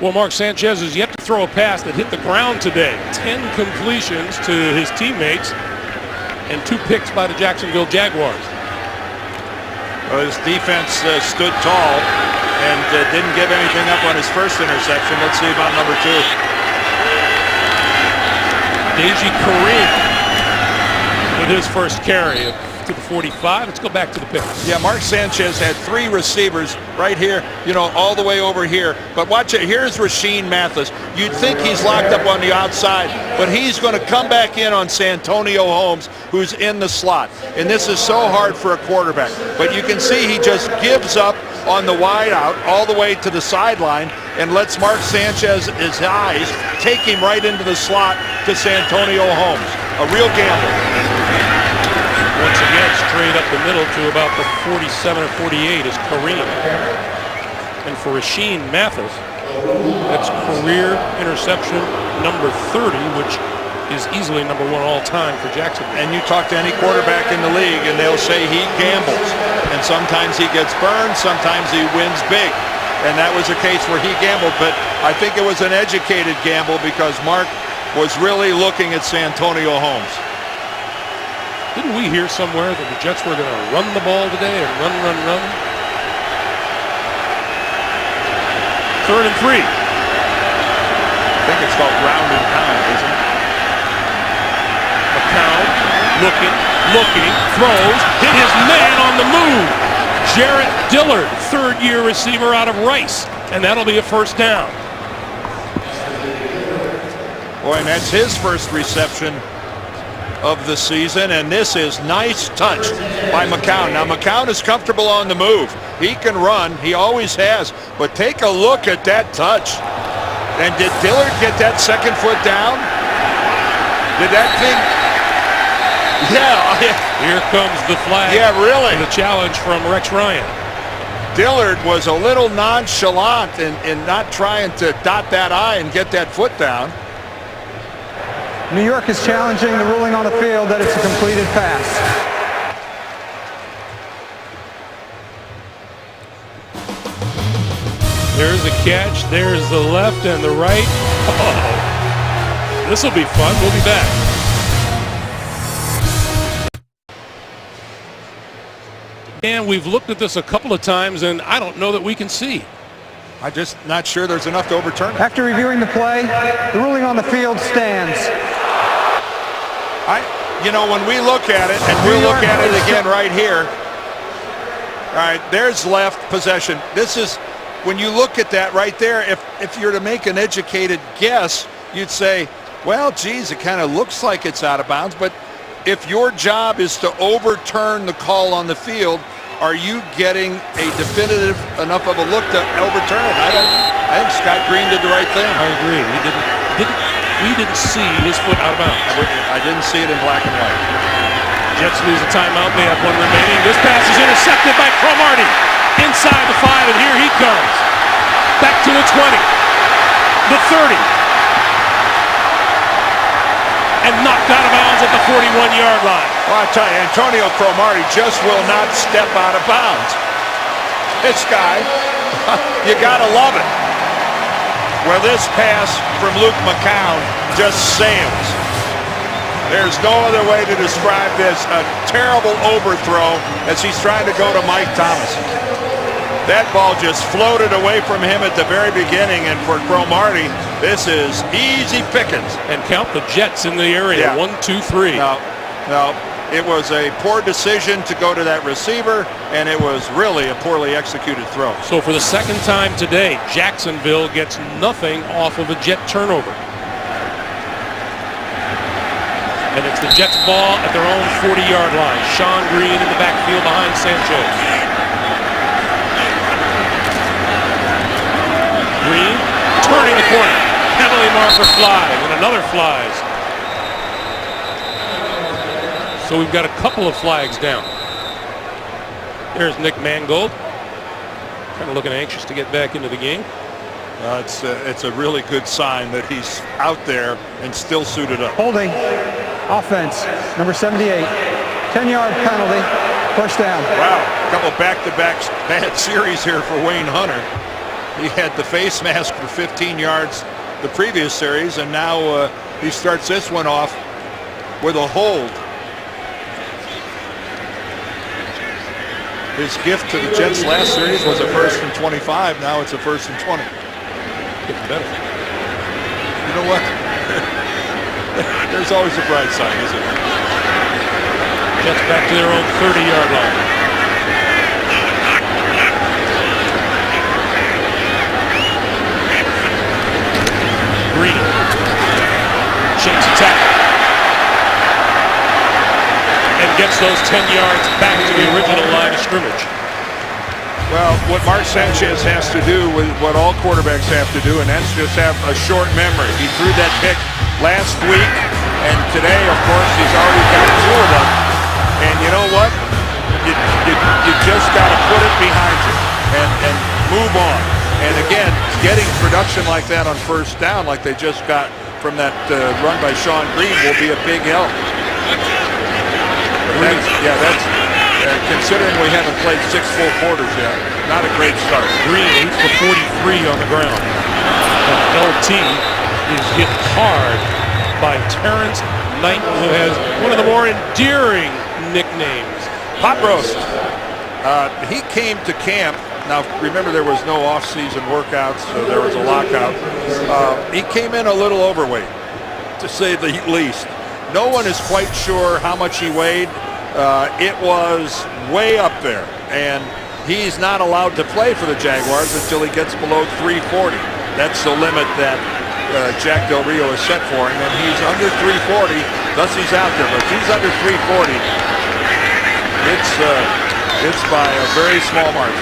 Well, Mark Sanchez has yet to throw a pass that hit the ground today. 10 completions to his teammates. And 2 picks by the Jacksonville Jaguars. Well, his defense stood tall and didn't give anything up on his first interception. Let's see about number 2. Deji Kareem with his first carry to the 45. Let's go back to the picks. Yeah, Mark Sanchez had 3 receivers right here, all the way over here. But watch it. Here's Rasheed Mathis. You'd think he's locked up on the outside, but he's going to come back in on Santonio Holmes, who's in the slot. And this is so hard for a quarterback. But you can see he just gives up on the wide out all the way to the sideline and lets Mark Sanchez, his eyes, take him right into the slot to Santonio Holmes. A real gamble. Once again, straight up the middle to about the 47 or 48 is Kareem. And for Rasheed Mathis, that's career interception number 30, which is easily number 1 all time for Jacksonville. And you talk to any quarterback in the league and they'll say he gambles. And sometimes he gets burned, sometimes he wins big. and that was a case where he gambled, but I think it was an educated gamble because Mark was really looking at Santonio Holmes. Didn't we hear somewhere that the Jets were going to run the ball today and run? 3rd and 3. I think it's called ground and pound, isn't it? McCown looking, throws, hit his man on the move. Jarrett Dillard, third-year receiver out of Rice, and that'll be a first down. Boy, and that's his first reception of the season, and this is nice touch by McCown. Now McCown is comfortable on the move. He can run, he always has, but take a look at that touch. And did Dillard get that second foot down? Did that thing? Yeah. Here comes the flag. Yeah, really. The challenge from Rex Ryan. Dillard was a little nonchalant in not trying to dot that I and get that foot down. New York is challenging the ruling on the field that it's a completed pass. There's the catch. There's the left and the right. Oh, this will be fun. We'll be back. And we've looked at this a couple of times, and I don't know that we can see. I'm just not sure there's enough to overturn it. After reviewing the play, the ruling on the field stands. You know, when we look at it, and we'll look at it again right here. All right, there's left possession. This is, when you look at that right there, if you're to make an educated guess, you'd say, well, geez, it kind of looks like it's out of bounds. But if your job is to overturn the call on the field, are you getting a definitive enough of a look to overturn it? I think Scott Green did the right thing. I agree. We didn't see his foot out of bounds. I didn't see it in black and white. Jets lose a timeout. They have one remaining. This pass is intercepted by Cromartie. Inside the 5, and here he comes. Back to the 20. The 30. And knocked out of bounds at the 41-yard line. Well, I tell you, Antonio Cromartie just will not step out of bounds. This guy, you gotta love it. Well, this pass from Luke McCown just sails. There's no other way to describe this. A terrible overthrow as he's trying to go to Mike Thomas. That ball just floated away from him at the very beginning, and for Cromartie, this is easy pickings. And count the Jets in the area. Yeah. 1, 2, 3. No, it was a poor decision to go to that receiver, and it was really a poorly executed throw. So for the second time today, Jacksonville gets nothing off of a Jet turnover. And it's the Jets' ball at their own 40-yard line. Sean Green in the backfield behind Sanchez. Green turning the corner. Penalty marker flies, and another flies. So we've got a couple of flags down. There's Nick Mangold. Kind of looking anxious to get back into the game. It's a really good sign that he's out there and still suited up. Holding. Offense. Number 78. 10-yard penalty. First down. Wow. A couple back-to-back bad series here for Wayne Hunter. He had the face mask for 15 yards the previous series, and now he starts this one off with a hold. His gift to the Jets last series was a 1st and 25. Now it's a 1st and 20. Getting better. You know what? There's always a bright side, isn't there? Jets back to their own 30-yard line. Green. Shakes attack. And gets those 10 yards back to the original line of scrimmage. Well, what Mark Sanchez has to do with what all quarterbacks have to do, and that's just have a short memory. He threw that pick last week, and today, of course, he's already got 2 of them. And you know what? You just got to put it behind you and move on. And again, getting production like that on first down, like they just got from that run by Sean Green, will be a big help. That's considering we haven't played 6 full quarters yet. not a great start. Green 8 for 43 on the ground. And LT is hit hard by Terrence Knighton, who has one of the more endearing nicknames. Pot Roast. He came to camp. Now, remember, there was no off-season workouts, so there was a lockout. He came in a little overweight, to say the least. No one is quite sure how much he weighed. It was way up there, and he's not allowed to play for the Jaguars until he gets below 340. That's the limit that Jack Del Rio has set for him, and he's under 340, thus he's out there. But if he's under 340, it's by a very small margin.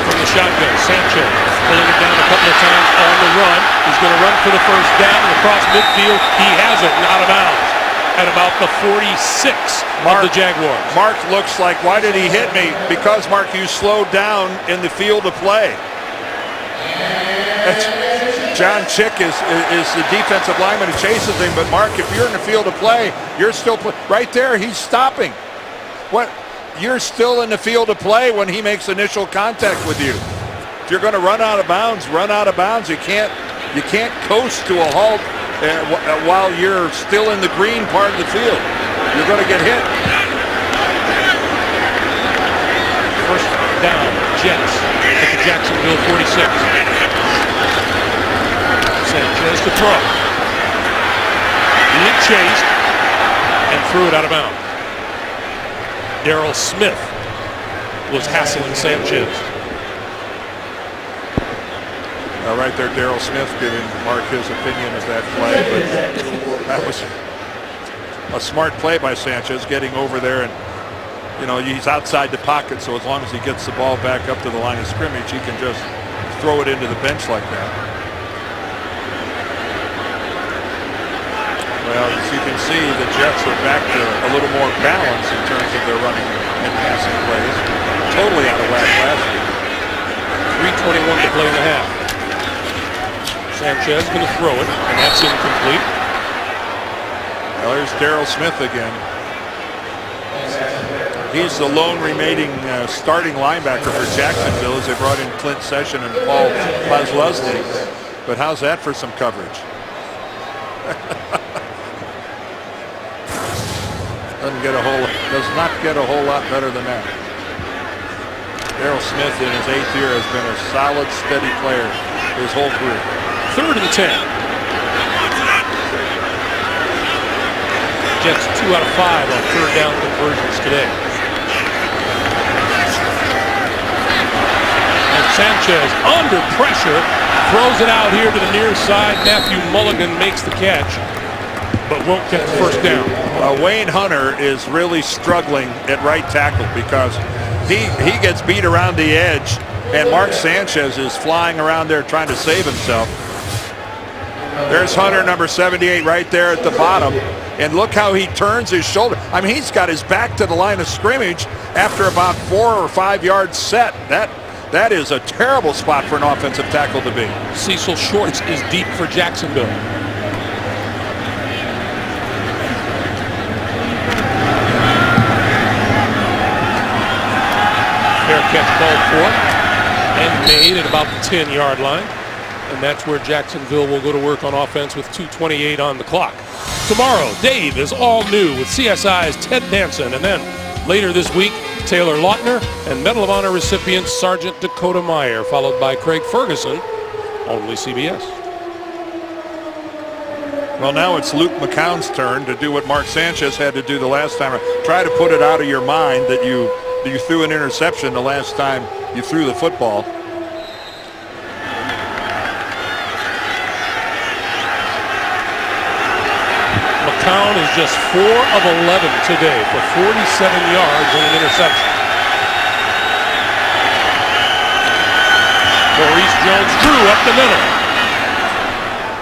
From the shotgun, Sanchez pulling it down a couple of times on the run. He's going to run for the first down and across midfield. He has it and out of bounds at about the 46 of the Jaguars. Mark looks like, why did he hit me? Because, Mark, you slowed down in the field of play. John Chick is the defensive lineman who chases him, but Mark, if you're in the field of play, you're still right there. He's stopping. What? You're still in the field of play when he makes initial contact with you. If you're going to run out of bounds, run out of bounds. You can't coast to a halt while you're still in the green part of the field. You're going to get hit. First down, Jets at the Jacksonville 46. Sanchez to throw. Being chased and threw it out of bounds. Darrell Smith was hassling Sanchez. Right there, Darrell Smith giving Mark his opinion of that play. But that was a smart play by Sanchez, getting over there, and he's outside the pocket, so as long as he gets the ball back up to the line of scrimmage, he can just throw it into the bench like that. Well, as you can see, the Jets are back to a little more balance in terms of their running and passing plays. Totally out of whack last week. 3:21 to play in the half. Sanchez going to throw it, and that's incomplete. Well, there's Darrell Smith again. He's the lone remaining starting linebacker for Jacksonville as they brought in Clint Session and Paul Posluszny. But how's that for some coverage? Does not get a whole lot better than that. Darrell Smith in his 8th year has been a solid, steady player his whole career. 3rd and 10. Jets 2 out of 5 on 3rd down conversions today. And Sanchez under pressure throws it out here to the near side. Matthew Mulligan makes the catch, but won't get the first down. Wayne Hunter is really struggling at right tackle because he gets beat around the edge, and Mark Sanchez is flying around there trying to save himself. There's Hunter, number 78, right there at the bottom, and look how he turns his shoulder. I mean, he's got his back to the line of scrimmage after about 4 or 5 yards set. That is a terrible spot for an offensive tackle to be. Cecil Shorts is deep for Jacksonville. Fair catch called for and made at about the 10-yard line. And that's where Jacksonville will go to work on offense with 2:28 on the clock. Tomorrow, Dave is all new with CSI's Ted Danson. And then later this week, Taylor Lautner and Medal of Honor recipient Sergeant Dakota Meyer, followed by Craig Ferguson, only CBS. Well, now it's Luke McCown's turn to do what Mark Sanchez had to do the last time. Try to put it out of your mind that you threw an interception the last time you threw the football. McCown is just 4 of 11 today for 47 yards and an interception. Maurice Jones-Drew up the middle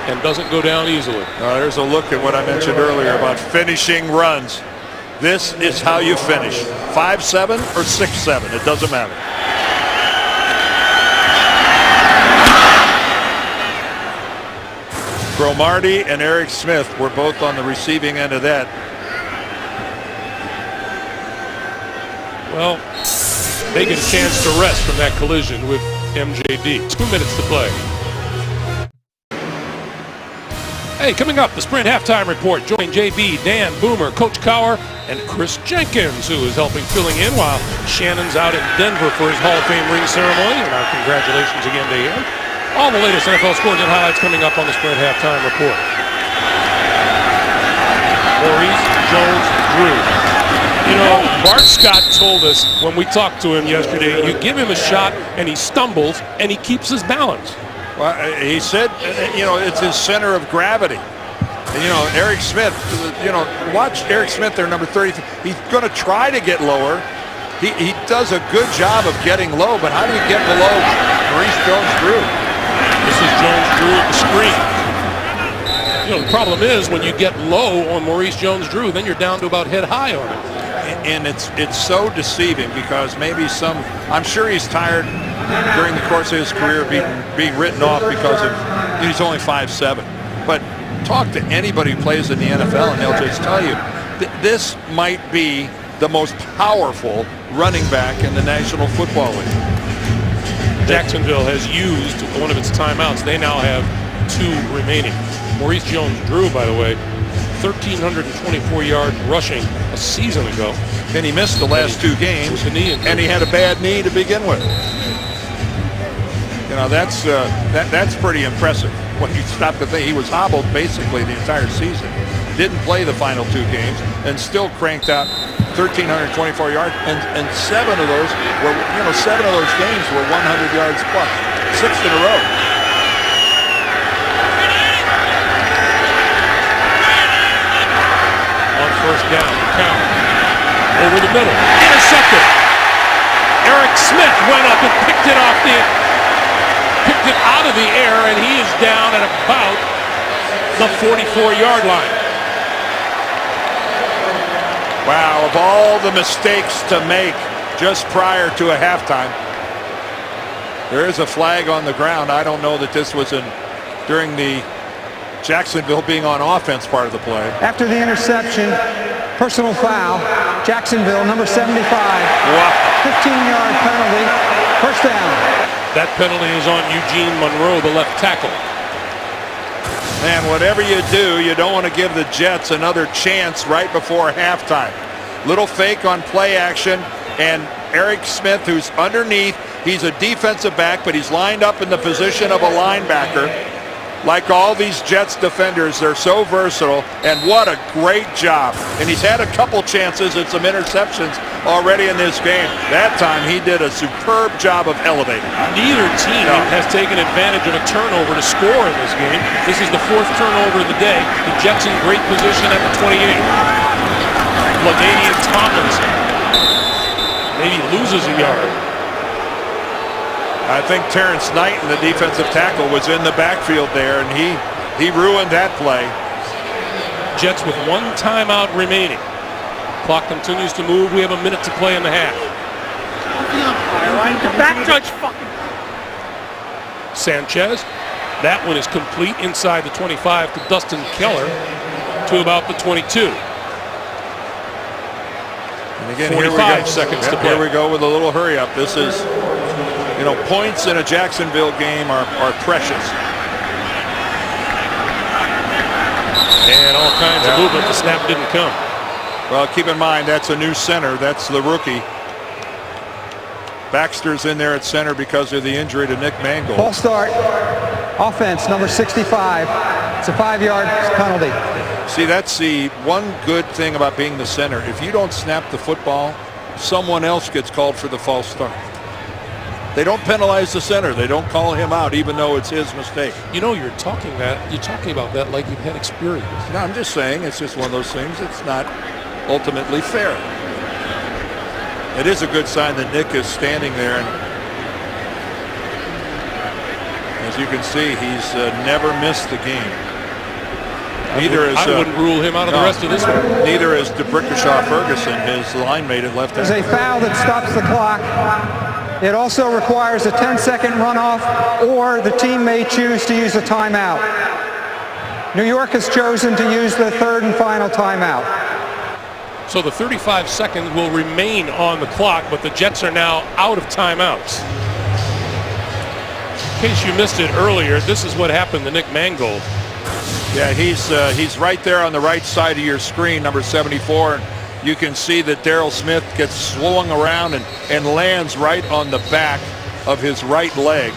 and doesn't go down easily. There's a look at what I mentioned earlier about finishing runs. This is how you finish. 5-7 or 6-7, it doesn't matter. Cromartie and Eric Smith were both on the receiving end of that. Well, They get a chance to rest from that collision with MJD. 2 minutes to play. Hey, coming up, the Sprint halftime report. Join JB, Dan, Boomer, Coach Cowher, and Chris Jenkins, who is filling in while Shannon's out in Denver for his Hall of Fame ring ceremony. And our congratulations again to him. All the latest NFL scores and highlights coming up on the Sprint halftime report. Maurice Jones-Drew. You know, Bart Scott told us when we talked to him yesterday, you give him a shot and he stumbles and he keeps his balance. Well, he said, you know, it's his center of gravity. And, you know, Eric Smith, you know, watch Eric Smith there, number 30. He's going to try to get lower. He does a good job of getting low, but how do you get below Maurice Jones-Drew? This is Jones-Drew at the screen. You know, the problem is when you get low on Maurice Jones-Drew, then you're down to about head high on him. And it's so deceiving because maybe I'm sure he's tired during the course of his career being written off because of he's only 5'7". But talk to anybody who plays in the NFL and they'll just tell you this might be the most powerful running back in the National Football League. Jacksonville has used one of its timeouts. They now have 2 remaining. Maurice Jones-Drew, by the way, 1,324 yards rushing a season ago. And he missed the last 2 games, with the knee injury. and he had a bad knee to begin with. You know, that's pretty impressive when you stop to think. He was hobbled basically the entire season. Didn't play the final 2 games and still cranked out 1,324 yards, and 7 of those were, you know, 7 of those games were 100 yards plus, 6th in a row. On first down, count over the middle, intercepted. Eric Smith went up and picked it out of the air, and he is down at about the 44-yard line. Wow, of all the mistakes to make just prior to a halftime, there is a flag on the ground. I don't know that this was during the Jacksonville being on offense part of the play. After the interception, personal foul, Jacksonville, number 75. Wow. 15-yard penalty, first down. That penalty is on Eugene Monroe, the left tackle. Man, whatever you do, you don't want to give the Jets another chance right before halftime. Little fake on play action, and Eric Smith, who's underneath, he's a defensive back, but he's lined up in the position of a linebacker. Like all these Jets defenders, they're so versatile, and what a great job. And he's had a couple chances and some interceptions already in this game. That time he did a superb job of elevating. Neither team has taken advantage of a turnover to score in this game. This is the 4th turnover of the day. The Jets in great position at the 28. LaDainian Tomlinson maybe loses a yard. I think Terrence Knight, the defensive tackle, was in the backfield there, and he ruined that play. Jets with 1 timeout remaining. Clock continues to move. We have a minute to play in the half. Back judge fucking. Sanchez. That one is complete inside the 25 to Dustin Keller to about the 22. And again, 45 seconds to play. Here we go with a little hurry up. This is, you know, points in a Jacksonville game are precious. And all kinds of movement. The snap didn't come. Well, keep in mind, that's a new center. That's the rookie. Baxter's in there at center because of the injury to Nick Mangold. False start, offense, number 65. It's a 5-yard penalty. See, that's the one good thing about being the center. If you don't snap the football, someone else gets called for the false start. They don't penalize the center. They don't call him out, even though it's his mistake. You know, you're talking about that like you've had experience. No, I'm just saying it's just one of those things. It's not ultimately fair. It is a good sign that Nick is standing there, and as you can see, he's never missed the game. I wouldn't rule him out of the rest of this one. Neither is DeBrickashaw Ferguson, his line mate at left end. There's a foul that stops the clock. It also requires a 10-second runoff, or the team may choose to use a timeout. New York has chosen to use the 3rd and final timeout. So the 35 seconds will remain on the clock, but the Jets are now out of timeouts. In case you missed it earlier, this is what happened to Nick Mangold. Yeah, he's right there on the right side of your screen, number 74. You can see that Darryl Smith gets swung around and lands right on the back of his right leg.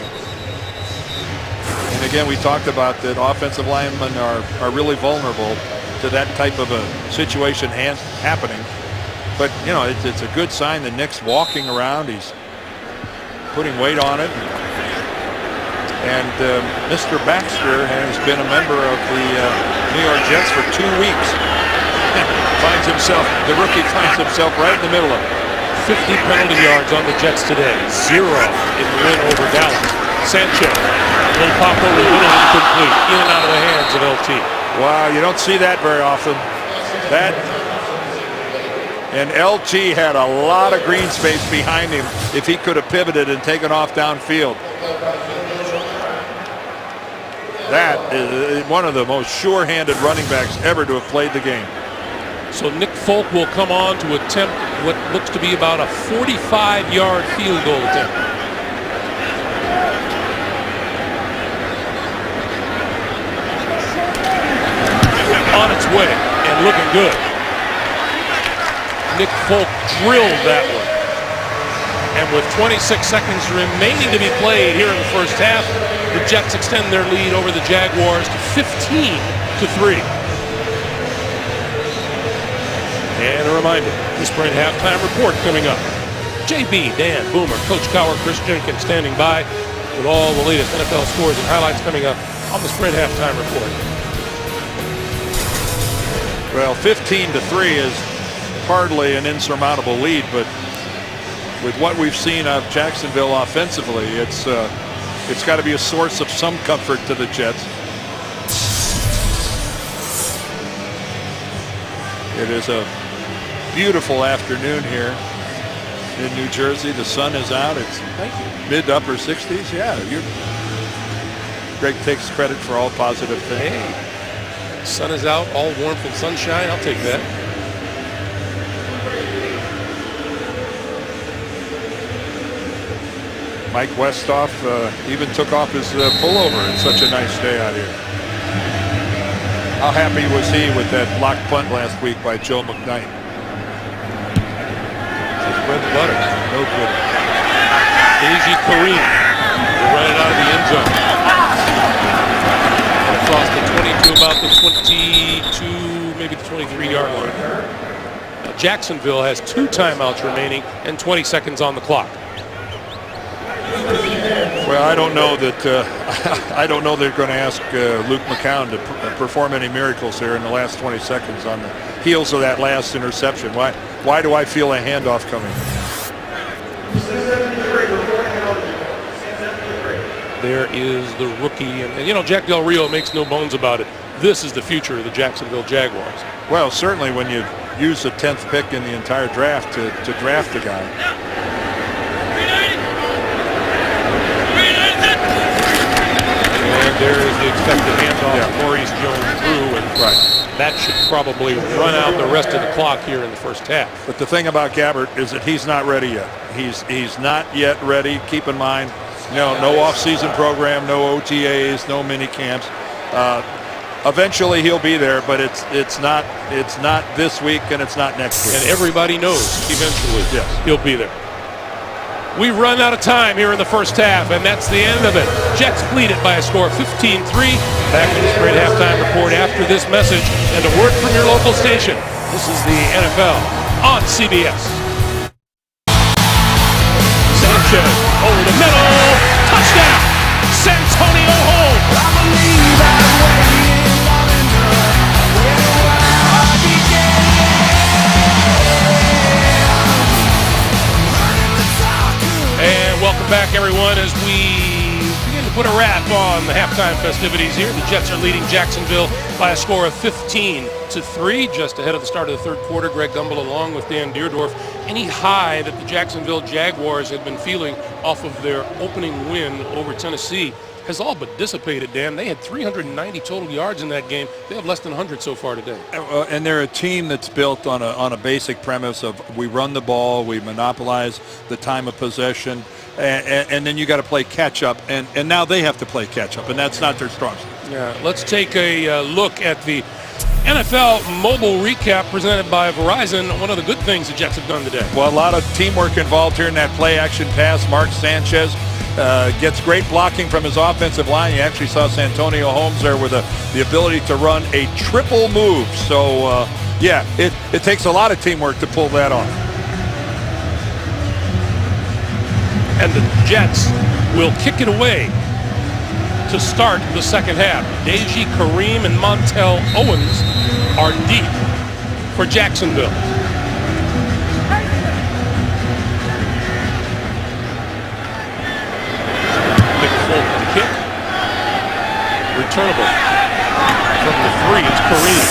And again, we talked about that offensive linemen are really vulnerable to that type of a situation happening. But, you know, it's a good sign that Nick's walking around. He's putting weight on it. And Mr. Baxter has been a member of the New York Jets for 2 weeks. The rookie finds himself right in the middle of it. 50 penalty yards on the Jets today. 0 in the win over Dallas. Sanchez, little pop over the middle, incomplete. In and out of the hands of LT. Wow, you don't see that very often. And LT had a lot of green space behind him if he could have pivoted and taken off downfield. That is one of the most sure-handed running backs ever to have played the game. So Nick Folk will come on to attempt what looks to be about a 45-yard field goal attempt. On its way and looking good. Nick Folk drilled that one. And with 26 seconds remaining to be played here in the first half, the Jets extend their lead over the Jaguars to 15-3. And a reminder, the Sprint halftime report coming up. JB, Dan, Boomer, Coach Cowher, Chris Jenkins standing by with all the latest NFL scores and highlights coming up on the Sprint halftime report. Well, 15-3 is hardly an insurmountable lead, but with what we've seen of Jacksonville offensively, it's got to be a source of some comfort to the Jets. It is a beautiful afternoon here in New Jersey. The sun is out. It's mid to upper 60s. Yeah, Greg takes credit for all positive things. Hey, sun is out, all warmth and sunshine. I'll take that. Mike Westhoff even took off his pullover. It's such a nice day out here. How happy was he with that blocked punt last week by Joe McKnight? Bread and butter, no good. Easy Kareem will run it out of the end zone. And across the 20 to about the 22, maybe the 23-yard line. Now Jacksonville has 2 timeouts remaining and 20 seconds on the clock. Well, I don't know that they're going to ask Luke McCown to perform any miracles here in the last 20 seconds on the heels of that last interception. Why do I feel a handoff coming? There is the rookie, and you know, Jack Del Rio makes no bones about it. This is the future of the Jacksonville Jaguars. Well, certainly when you use the 10th pick in the entire draft to draft a guy. And there is the expected handoff. Maurice Jones-Drew, and that should probably run out the rest of the clock here in the first half. But the thing about Gabbert is that he's not ready yet. He's not yet ready. Keep in mind, no off-season program, no OTAs, no mini camps. Eventually he'll be there, but it's not this week and it's not next week. And everybody knows eventually he'll be there. We run out of time here in the first half, and that's the end of it. Jets lead it by a score of 15-3. Back to the Sprint halftime report after this message and a word from your local station. This is the NFL on CBS. Sanchez over the middle. Touchdown. Santonio home. I believe I'm waiting long enough. Where I began. And welcome back, everyone, as we begin to put a wrap on the halftime festivities here. The Jets are leading Jacksonville by a score of 15-3, just ahead of the start of the third quarter. Greg Gumbel along with Dan Deerdorf. Any high that the Jacksonville Jaguars had been feeling off of their opening win over Tennessee has all but dissipated, Dan. They had 390 total yards in that game. They have less than 100 so far today. And they're a team that's built on a basic premise of we run the ball, we monopolize the time of possession, and then you got to play catch up. And now they have to play catch up, and that's not their strong suit. Yeah, let's take a look at the NFL mobile recap presented by Verizon. One of the good things the Jets have done today. Well, a lot of teamwork involved here in that play action pass. Mark Sanchez gets great blocking from his offensive line. You actually saw Santonio Holmes there with the ability to run a triple move. So, yeah, it takes a lot of teamwork to pull that off. And the Jets will kick it away to start the second half. Deji, Kareem, and Montel Owens are deep for Jacksonville. Big Fulton kick. Returnable. From the 3, it's Kareem.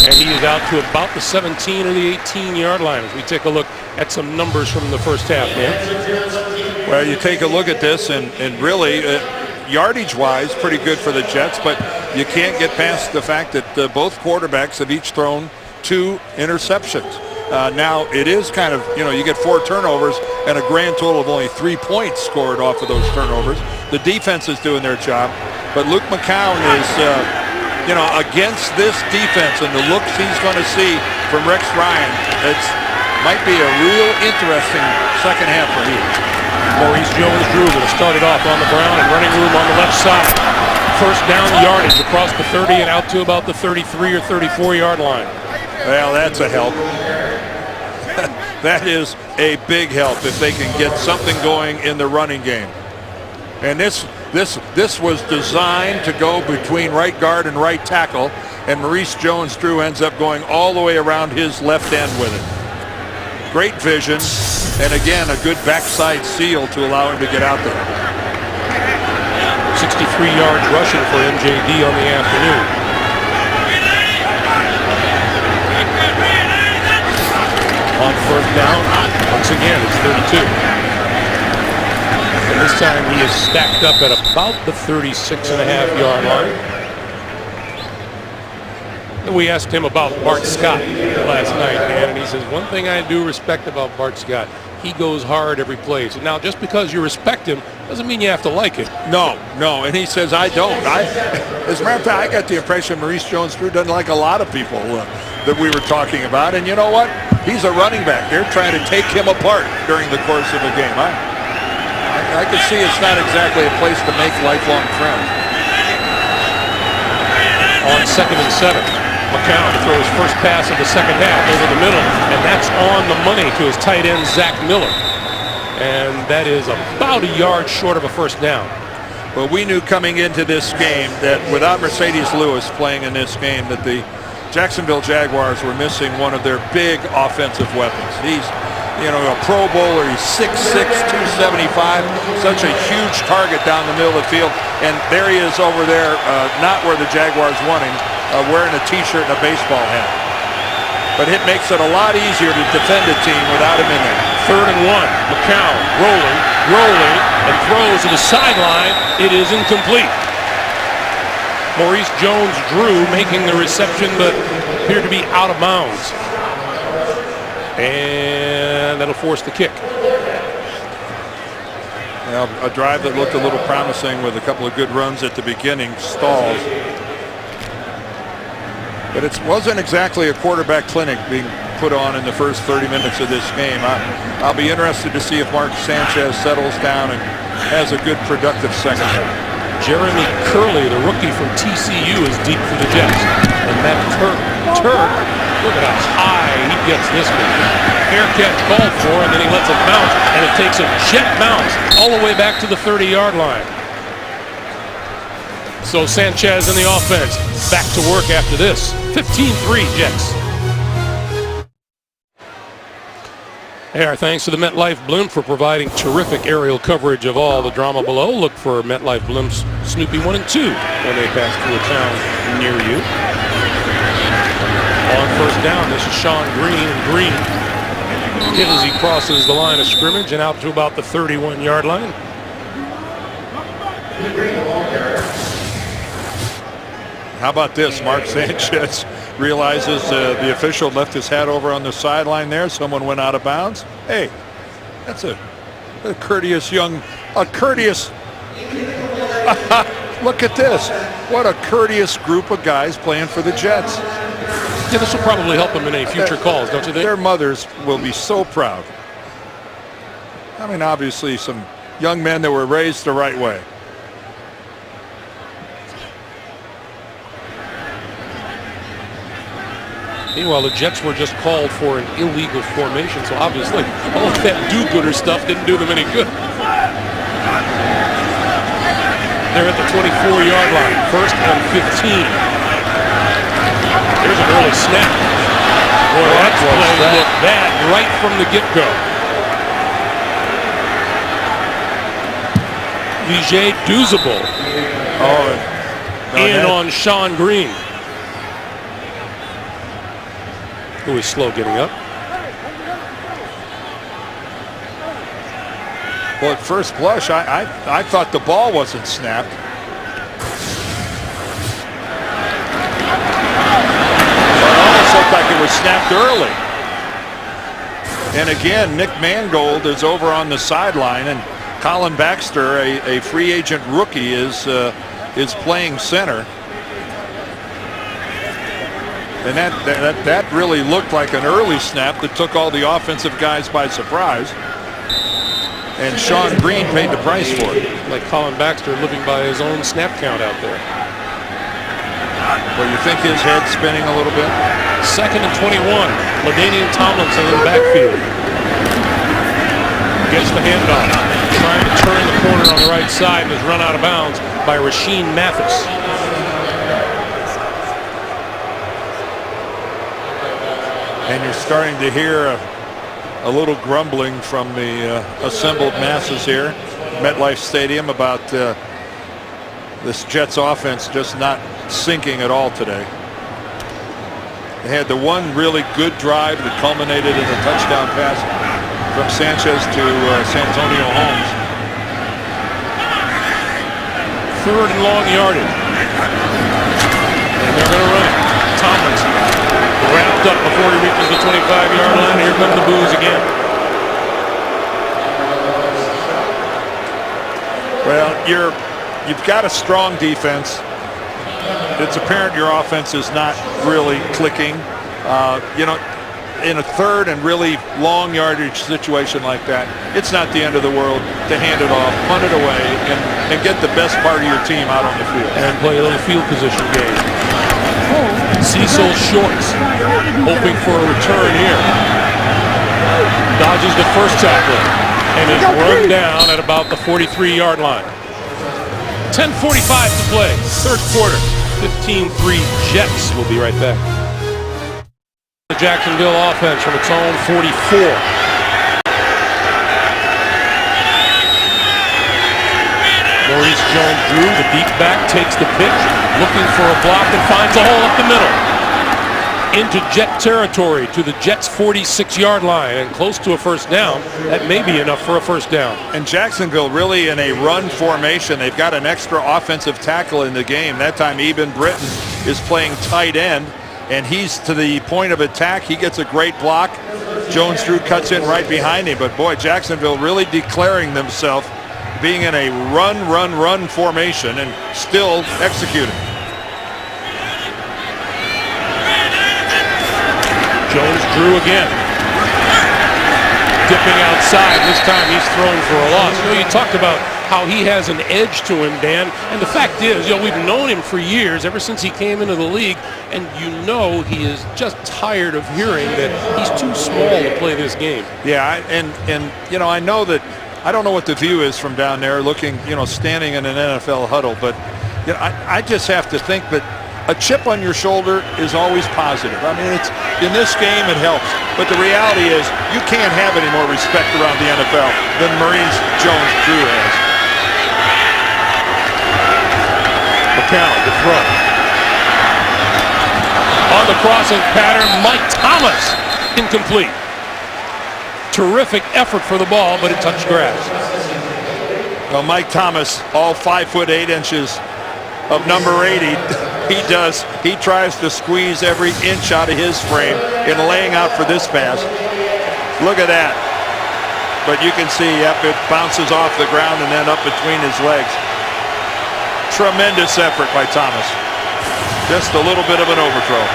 And he is out to about the 17 or the 18-yard line as we take a look at some numbers from the first half, man. Well, you take a look at this, and really, yardage-wise, pretty good for the Jets, but you can't get past the fact that both quarterbacks have each thrown 2 interceptions. Now, it is kind of, you get 4 turnovers and a grand total of only 3 points scored off of those turnovers. The defense is doing their job, but Luke McCown is, against this defense and the looks he's going to see from Rex Ryan, might be a real interesting second half for him. Maurice Jones-Drew going to start it off on the ground and running room on the left side. First down yardage across the 30 and out to about the 33 or 34-yard line. Well, that's a help. That is a big help if they can get something going in the running game. And this was designed to go between right guard and right tackle, and Maurice Jones-Drew ends up going all the way around his left end with it. Great vision, and again, a good backside seal to allow him to get out there. 63 yards rushing for MJD on the afternoon. On first down, once again, it's 32. And this time he is stacked up at about the 36.5-yard line. And we asked him about Bart Scott last night, man, and he says, one thing I do respect about Bart Scott, he goes hard every play. So now, just because you respect him doesn't mean you have to like him. No, and he says, I don't. As a matter of fact, I got the impression Maurice Jones-Drew doesn't like a lot of people that we were talking about. And you know what? He's a running back. They're trying to take him apart during the course of a game. I can see it's not exactly a place to make lifelong friends. On 2nd and 7, McCown throws first pass of the second half over the middle, and that's on the money to his tight end, Zach Miller. And that is about a yard short of a first down. Well, we knew coming into this game that without Mercedes Lewis playing in this game that the Jacksonville Jaguars were missing one of their big offensive weapons. He's a Pro Bowler. He's 6'6", 275, such a huge target down the middle of the field. And there he is over there, not where the Jaguars want him, wearing a T-shirt and a baseball hat. But it makes it a lot easier to defend a team without him in there. 3rd and 1. McCown rolling, and throws to the sideline. It is incomplete. Maurice Jones-Drew making the reception, but appeared to be out of bounds. And that'll force the kick. Well, a drive that looked a little promising with a couple of good runs at the beginning stalls. But it wasn't exactly a quarterback clinic being put on in the first 30 minutes of this game. I'll be interested to see if Mark Sanchez settles down and has a good, productive second half. Jeremy Curley, the rookie from TCU, is deep for the Jets. And that Turk, look at how high he gets this one. Fair catch called for, and then he lets it bounce, and it takes a jet bounce all the way back to the 30-yard line. So Sanchez in the offense, back to work after this. 15-3 Jets. Hey, our thanks to the MetLife Blimp for providing terrific aerial coverage of all the drama below. Look for MetLife Blimp's Snoopy 1 and 2 when they pass through a town near you. On first down, this is Sean Green, and Green hit as he crosses the line of scrimmage and out to about the 31-yard line. How about this? Mark Sanchez realizes the official left his hat over on the sideline there. Someone went out of bounds. Hey, that's a courteous look at this. What a courteous group of guys playing for the Jets. Yeah, this will probably help them in any future calls, don't you think? Their mothers will be so proud. I mean, obviously some young men that were raised the right way. Meanwhile, the Jets were just called for an illegal formation, so obviously all that do-gooder stuff didn't do them any good. They're at the 24-yard line, 1st and 15. There's an early snap. Boy, that play looked bad right from the get-go. Vijay Duzable in on Sean Green, who is slow getting up. Well, at first blush, I thought the ball wasn't snapped. It almost looked like it was snapped early. And again, Nick Mangold is over on the sideline, and Colin Baxter, a free agent rookie, is playing center. And that really looked like an early snap that took all the offensive guys by surprise. And Sean Green paid the price for it. Like Colin Baxter living by his own snap count out there. Well, you think his head's spinning a little bit? 2nd and 21. LaDainian Tomlinson in the backfield. Gets the handoff. Trying to turn the corner on the right side and is run out of bounds by Rashean Mathis. And you're starting to hear a little grumbling from the assembled masses here, MetLife Stadium, about this Jets offense just not sinking at all today. They had the one really good drive that culminated in a touchdown pass from Sanchez to Santonio Holmes. 3rd and long yardage. And they're going to run it. Tomlinson wrapped up before he reaches the 25-yard line. Here come the boos again. Well, you've got a strong defense. It's apparent your offense is not really clicking. You know, in a 3rd and really long yardage situation like that, it's not the end of the world to hand it off, punt it away, and get the best part of your team out on the field. And play a little field position game. Cecil Shorts hoping for a return here. Dodges the first tackler and is run down at about the 43-yard line. 10:45 to play, 3rd quarter. 15-3 Jets. We'll be right back. The Jacksonville offense from its own 44. Maurice Jones-Drew, the deep back, takes the pitch, looking for a block and finds a hole up the middle. Into Jet territory to the Jets' 46-yard line and close to a first down. That may be enough for a first down. And Jacksonville really in a run formation. They've got an extra offensive tackle in the game. That time Eben Britton is playing tight end, and he's to the point of attack. He gets a great block. Jones-Drew cuts in right behind him. But boy, Jacksonville really declaring themselves being in a run formation and still executing. Jones-Drew again. Dipping outside. This time he's thrown for a loss. You know, you talked about how he has an edge to him, Dan. And the fact is, you know, we've known him for years, ever since he came into the league. And you know he is just tired of hearing that he's too small to play this game. Yeah, and you know, I know that, I don't know what the view is from down there looking, you know, standing in an NFL huddle. But you know, I just have to think that a chip on your shoulder is always positive. I mean, it's in this game it helps, but the reality is you can't have any more respect around the NFL than Maurice Jones-Drew has. McCown, the throw. On the crossing pattern, Mike Thomas, incomplete. Terrific effort for the ball, but it touched grass. Well, Mike Thomas, all 5'8" of number 80, he tries to squeeze every inch out of his frame in laying out for this pass. Look at that. But you can see, yep, it bounces off the ground and then up between his legs. Tremendous effort by Thomas. Just a little bit of an overthrow.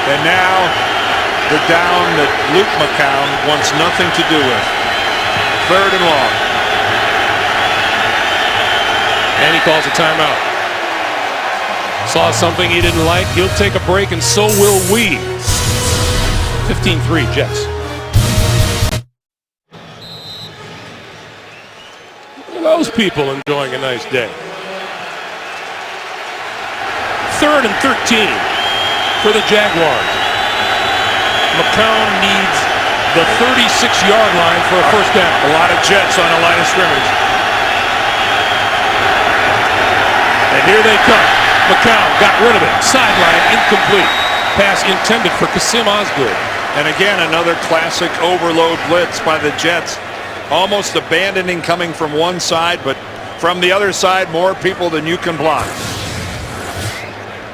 And now the down that Luke McCown wants nothing to do with. 3rd and long. And he calls a timeout. Saw something he didn't like. He'll take a break, and so will we. 15-3 Jets. Look at those people enjoying a nice day. 3rd and 13 for the Jaguars. McCown needs the 36-yard line for a first down. A lot of Jets on the line of scrimmage. And here they come. McCown got rid of it. Sideline incomplete. Pass intended for Kasim Osgood. And again, another classic overload blitz by the Jets. Almost abandoning coming from one side, but from the other side, more people than you can block.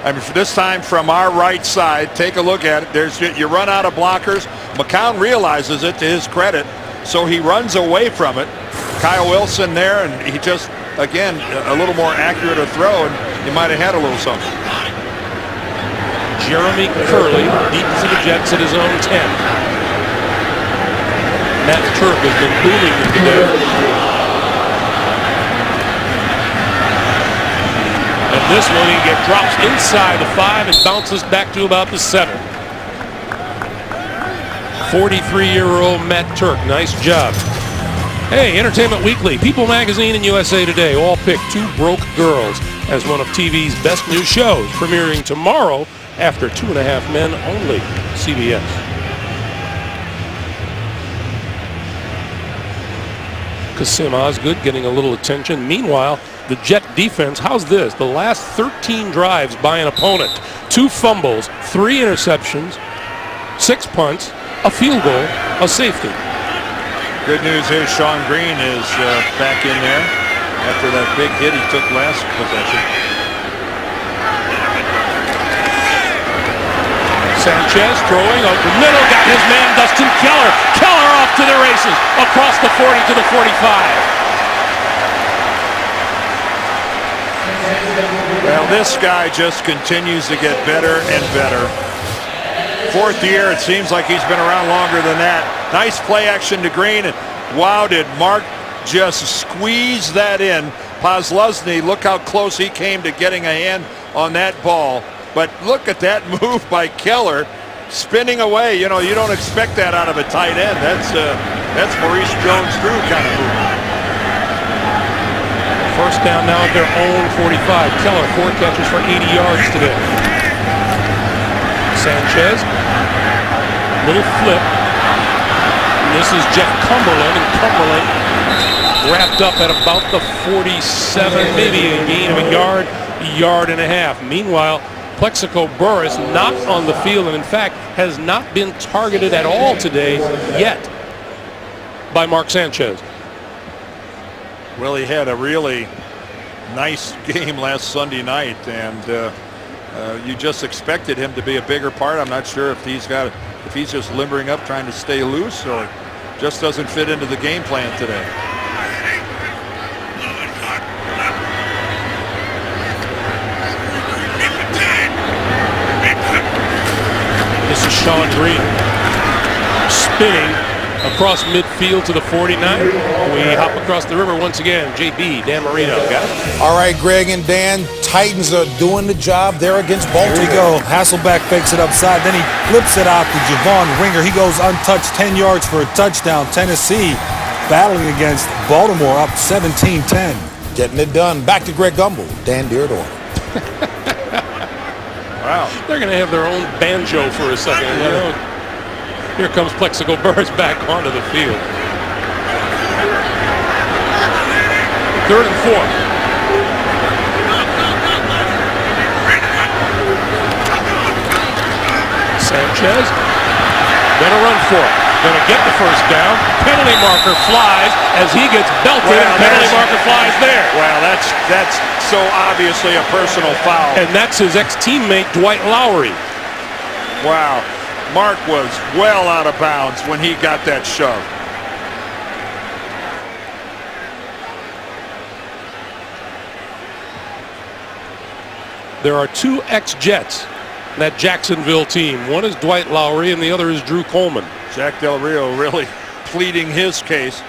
I mean, for this time from our right side, take a look at it. You run out of blockers. McCown realizes it, to his credit, so he runs away from it. Kyle Wilson there, and he just, again, a little more accurate a throw, and he might have had a little something. Jeremy Curley deep to the Jets at his own 10. Matt Turk has been booming today. And this one, he drops inside the 5 and bounces back to about the 7. 43-year-old Matt Turk, nice job. Hey, Entertainment Weekly, People Magazine, and USA Today all picked Two Broke Girls as one of TV's best new shows, premiering tomorrow after 2.5 Men only, CBS. Kasim Osgood getting a little attention. Meanwhile, the Jet defense, how's this? The last 13 drives by an opponent. 2 fumbles, 3 interceptions, 6 punts, a field goal, a safety. Good news is Sean Green is back in there after that big hit he took last possession. Sanchez throwing over the middle, got his man Dustin Keller. Keller off to the races, across the 40 to the 45. Well, this guy just continues to get better and better. 4th year, it seems like he's been around longer than that. Nice play action to Green, and wow, did Mark just squeeze that in. Posluszny, look how close he came to getting a hand on that ball. But look at that move by Keller, spinning away. You know, you don't expect that out of a tight end. That's Maurice Jones-Drew kind of move. First down now at their own 45. Keller, 4 catches for 80 yards today. Sanchez, little flip. And this is Jeff Cumberland, and Cumberland wrapped up at about the 47, maybe a gain of a yard and a half. Meanwhile, Plexico Burris not on the field, and in fact has not been targeted at all today yet by Mark Sanchez. Well, he had a really nice game last Sunday night, and you just expected him to be a bigger part. I'm not sure if he's just limbering up trying to stay loose, or just doesn't fit into the game plan today. This is Sean Green spinning across midfield to the 49. We hop across the river once again. JB, Dan Marino, got it? All right, Greg and Dan, Titans are doing the job there against Baltimore. Here we go. Hasselbeck fakes it upside. Then he flips it out to Javon Ringer. He goes untouched, 10 yards for a touchdown. Tennessee battling against Baltimore, up 17-10. Getting it done. Back to Greg Gumbel, Dan Deardorff. Wow. They're going to have their own banjo for a second. You know? Here comes Plexico Burris back onto the field. 3rd and 4. Sanchez, gonna run for it. Going to get the first down. Penalty marker flies as he gets belted. Well, And penalty marker flies there. Well, that's so obviously a personal foul. And that's his ex-teammate, Dwight Lowry. Wow. Mark was well out of bounds when he got that shove. There are two ex-Jets in that Jacksonville team. One is Dwight Lowry and the other is Drew Coleman. Jack Del Rio really pleading his case.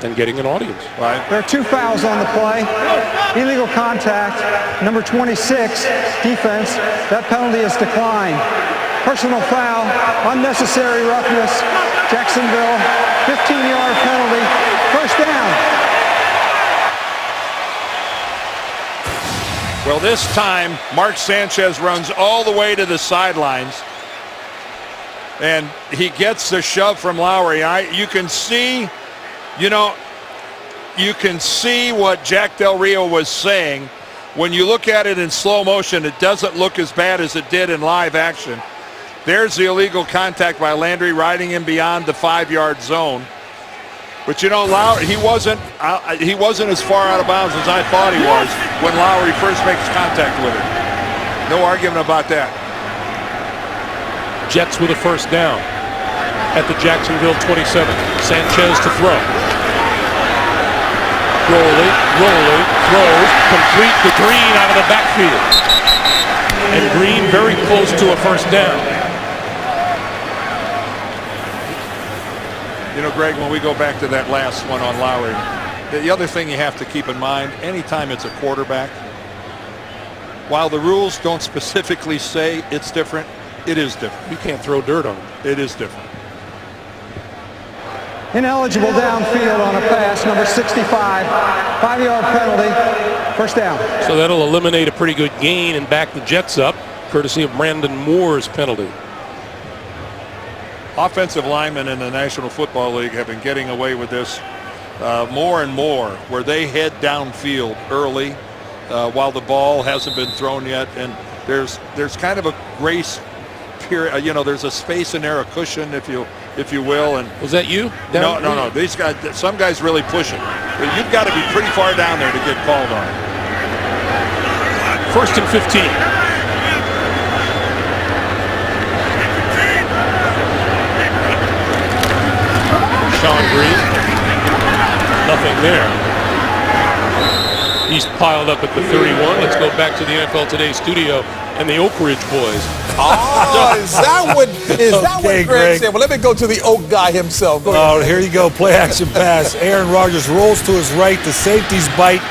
And getting an audience. Right. There are two fouls on the play. Illegal contact, number 26, defense. That penalty is declined. Personal foul, unnecessary roughness. Jacksonville, 15-yard penalty, first down. Well, this time, Mark Sanchez runs all the way to the sidelines. And he gets the shove from Lowry. You can see, you can see what Jack Del Rio was saying. When you look at it in slow motion, it doesn't look as bad as it did in live action. There's the illegal contact by Landry, riding him beyond the 5-yard zone. But Lowry, he wasn't as far out of bounds as I thought he was when Lowry first makes contact with him. No argument about that. Jets with a first down at the Jacksonville 27. Sanchez to throw. Rolling, throws, complete to Green out of the backfield. And Green very close to a first down. Greg, when we go back to that last one on Lowry, the other thing you have to keep in mind, anytime it's a quarterback, while the rules don't specifically say it's different, it is different. You can't throw dirt on him. It is different. Ineligible downfield on a pass, number 65. 5-yard penalty, first down. So that'll eliminate a pretty good gain and back the Jets up, courtesy of Brandon Moore's penalty. Offensive linemen in the National Football League have been getting away with this more and more, where they head downfield early while the ball hasn't been thrown yet, and there's kind of a grace period. There's a space in there, a cushion, if you will. And was that you? No. These guys, some guys really push it. But you've got to be pretty far down there to get called on. First and 15. Sean Green, nothing there. He's piled up at the 31. Let's go back to the NFL Today studio and the Oak Ridge boys. Oh, is that what Greg said? Well, let me go to the Oak guy himself. Here you go, play action pass. Aaron Rodgers rolls to his right, the safeties bite.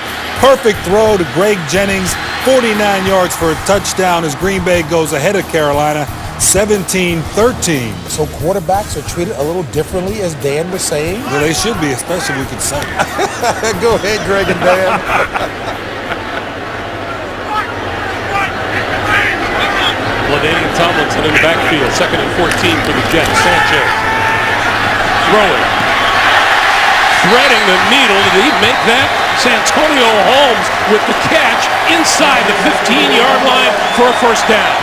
Perfect throw to Greg Jennings, 49 yards for a touchdown as Green Bay goes ahead of Carolina, 17-13. So quarterbacks are treated a little differently, as Dan was saying? Well, they should be, especially we can say. Go ahead, Greg and Dan. LaDainian Tomlinson in the backfield, second and 14 for the Jets. Sanchez throwing, threading the needle. Did he make that? Santonio Holmes with the catch inside the 15-yard line for a first down.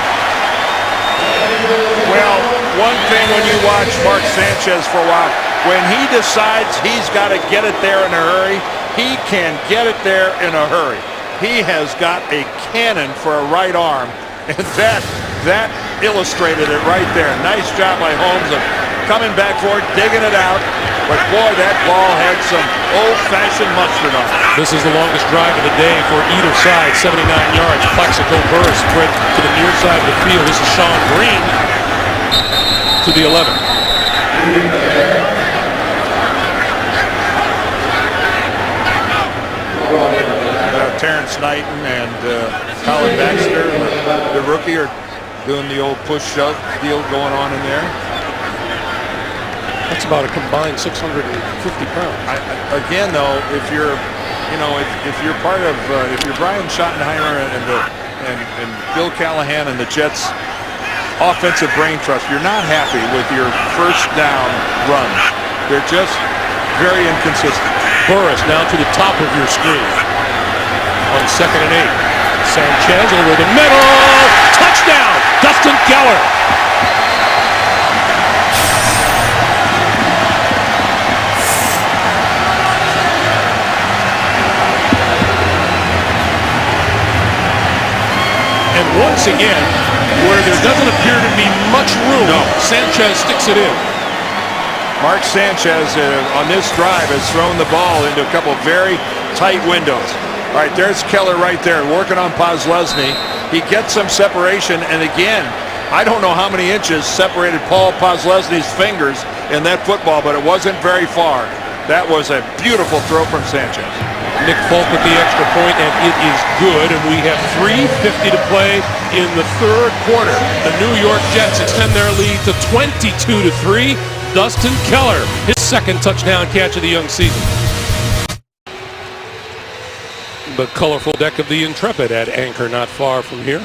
Well, one thing when you watch Mark Sanchez for a while, when he decides he's got to get it there in a hurry, he can get it there in a hurry. He has got a cannon for a right arm, and that illustrated it right there. Nice job by Holmes of coming back for it, digging it out. But boy, that ball had some old-fashioned mustard on it. This is the longest drive of the day for either side, 79 yards. Plaxico Burress spread to the near side of the field. This is Sean Green to the 11. Terrence Knighton and Colin Baxter, the rookie, are doing the old push-shove deal going on in there. That's about a combined 650 pounds. Again, though, if you're part of, if you're Brian Schottenheimer and Bill Callahan and the Jets offensive brain trust, you're not happy with your first down runs. They're just very inconsistent. Burress now to the top of your screen on second and 8. Sanchez over the middle. Touchdown, Dustin Keller. And once again, where there doesn't appear to be much room, Sanchez sticks it in. Mark Sanchez on this drive has thrown the ball into a couple of very tight windows. All right, there's Keller right there working on Postlesny. He gets some separation, and again, I don't know how many inches separated Paul Postlesny's fingers in that football, but it wasn't very far. That was a beautiful throw from Sanchez. Nick Folk with the extra point, and it is good, and we have 3:50 to play in the third quarter. The New York Jets extend their lead to 22-3. Dustin Keller, his second touchdown catch of the young season. The colorful deck of the Intrepid at anchor not far from here.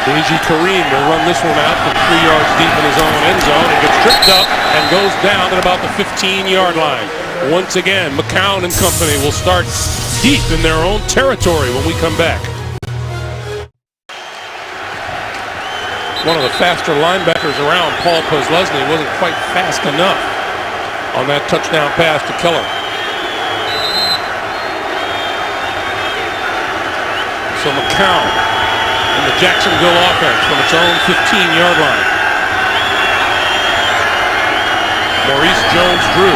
Deji Kareem will run this one out from 3 yards deep in his own end zone and gets tripped up and goes down at about the 15-yard line. Once again, McCown and company will start deep in their own territory when we come back. One of the faster linebackers around, Paul Postlesny, wasn't quite fast enough on that touchdown pass to Keller. So McCown and the Jacksonville offense from its own 15-yard line. Maurice Jones-Drew.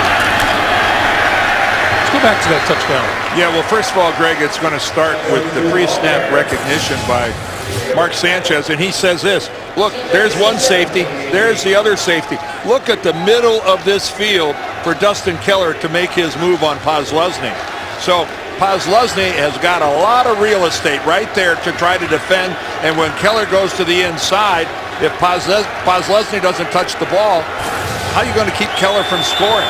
Let's go back to that touchdown. Yeah, well, first of all, Greg, it's going to start with the pre-snap recognition by Mark Sanchez, and he says this, look, there's one safety, there's the other safety. Look at the middle of this field for Dustin Keller to make his move on Postlesny. So Postlesny has got a lot of real estate right there to try to defend, and when Keller goes to the inside, if Postlesny doesn't touch the ball, how are you going to keep Keller from scoring?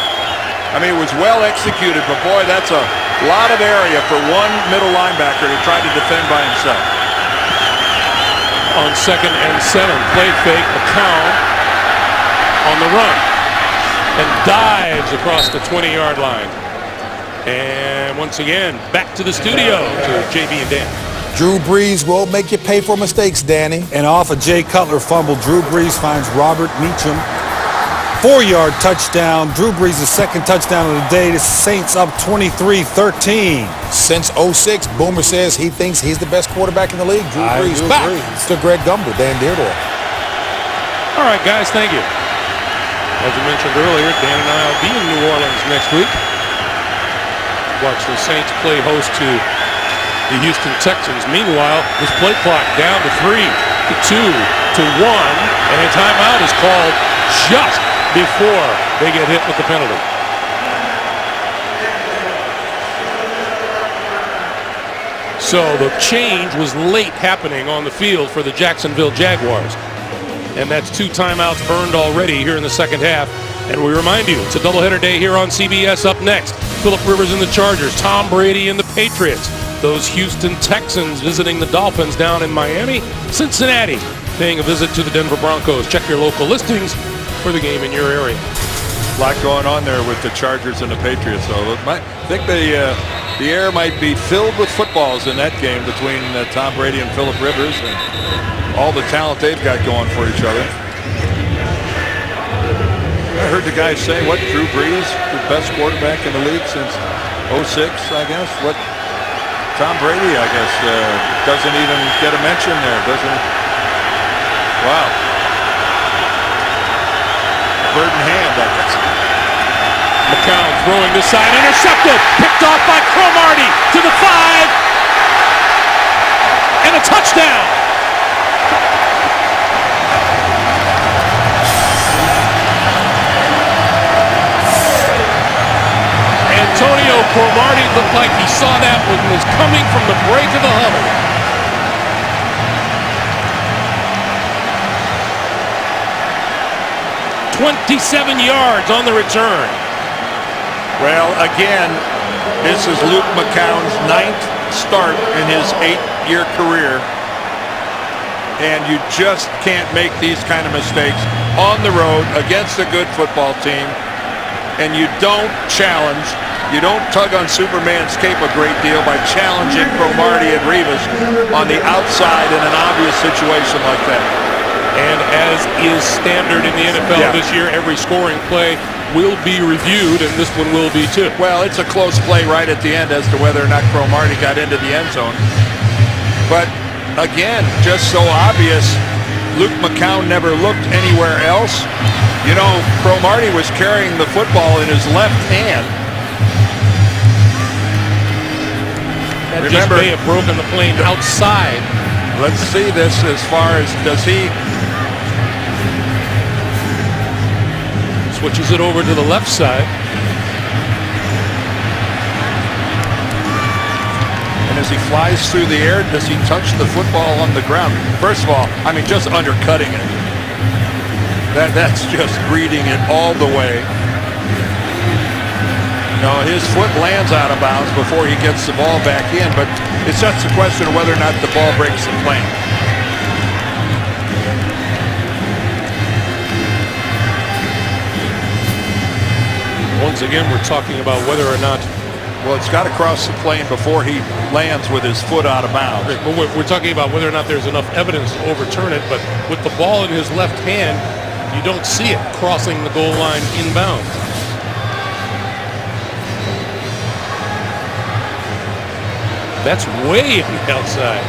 I mean, it was well executed, but boy, that's a lot of area for one middle linebacker to try to defend by himself. On 2nd and 7, play fake, McCown on the run and dives across the 20-yard line. And once again, back to the studio to JB and Dan. Drew Brees will make you pay for mistakes, Danny. And off a Jay Cutler fumble, Drew Brees finds Robert Meacham. 4-yard touchdown. Drew Brees' second touchdown of the day. The Saints up 23-13. Since 06, Boomer says he thinks he's the best quarterback in the league. Drew Brees back to Greg Gumbel, Dan Deardorff. All right, guys, thank you. As I mentioned earlier, Dan and I will be in New Orleans next week. Watch the Saints play host to the Houston Texans. Meanwhile, this play clock down to 3, to 2, to 1, and a timeout is called just before they get hit with the penalty. So the change was late happening on the field for the Jacksonville Jaguars. And that's 2 timeouts burned already here in the second half. And we remind you, it's a doubleheader day here on CBS. Up next, Phillip Rivers and the Chargers, Tom Brady and the Patriots, those Houston Texans visiting the Dolphins down in Miami, Cincinnati paying a visit to the Denver Broncos. Check your local listings for the game in your area. A lot going on there with the Chargers and the Patriots. So I think the air might be filled with footballs in that game between Tom Brady and Phillip Rivers and all the talent they've got going for each other. I heard the guy say, what, Drew Brees, the best quarterback in the league since 06, I guess. What, Tom Brady, I guess, doesn't even get a mention there, doesn't. Wow. Bird in hand, I guess. McCown throwing this side, intercepted, picked off by Cromartie to the 5, and a touchdown. Antonio Cromartie looked like he saw that one was coming from the break of the huddle. 27 yards on the return. Well, again, this is Luke McCown's 9th start in his 8-year career. And you just can't make these kind of mistakes on the road against a good football team. and you don't challenge. You don't tug on Superman's cape a great deal by challenging Cromartie and Rivas on the outside in an obvious situation like that. And as is standard in the NFL this year, every scoring play will be reviewed, and this one will be too. Well, it's a close play right at the end as to whether or not Cromartie got into the end zone. But again, just so obvious, Luke McCown never looked anywhere else. You know, Cromartie was carrying the football in his left hand. That just may have broken the plane outside. Let's see this as far as does he... Switches it over to the left side. And as he flies through the air, does he touch the football on the ground? First of all, I mean, just undercutting it. That's just reading it all the way. No, his foot lands out of bounds before he gets the ball back in, but it's just a question of whether or not the ball breaks the plane. Once again, we're talking about whether or not... Well, it's got to cross the plane before he lands with his foot out of bounds. But we're talking about whether or not there's enough evidence to overturn it, but with the ball in his left hand, you don't see it crossing the goal line inbounds. That's way on the outside.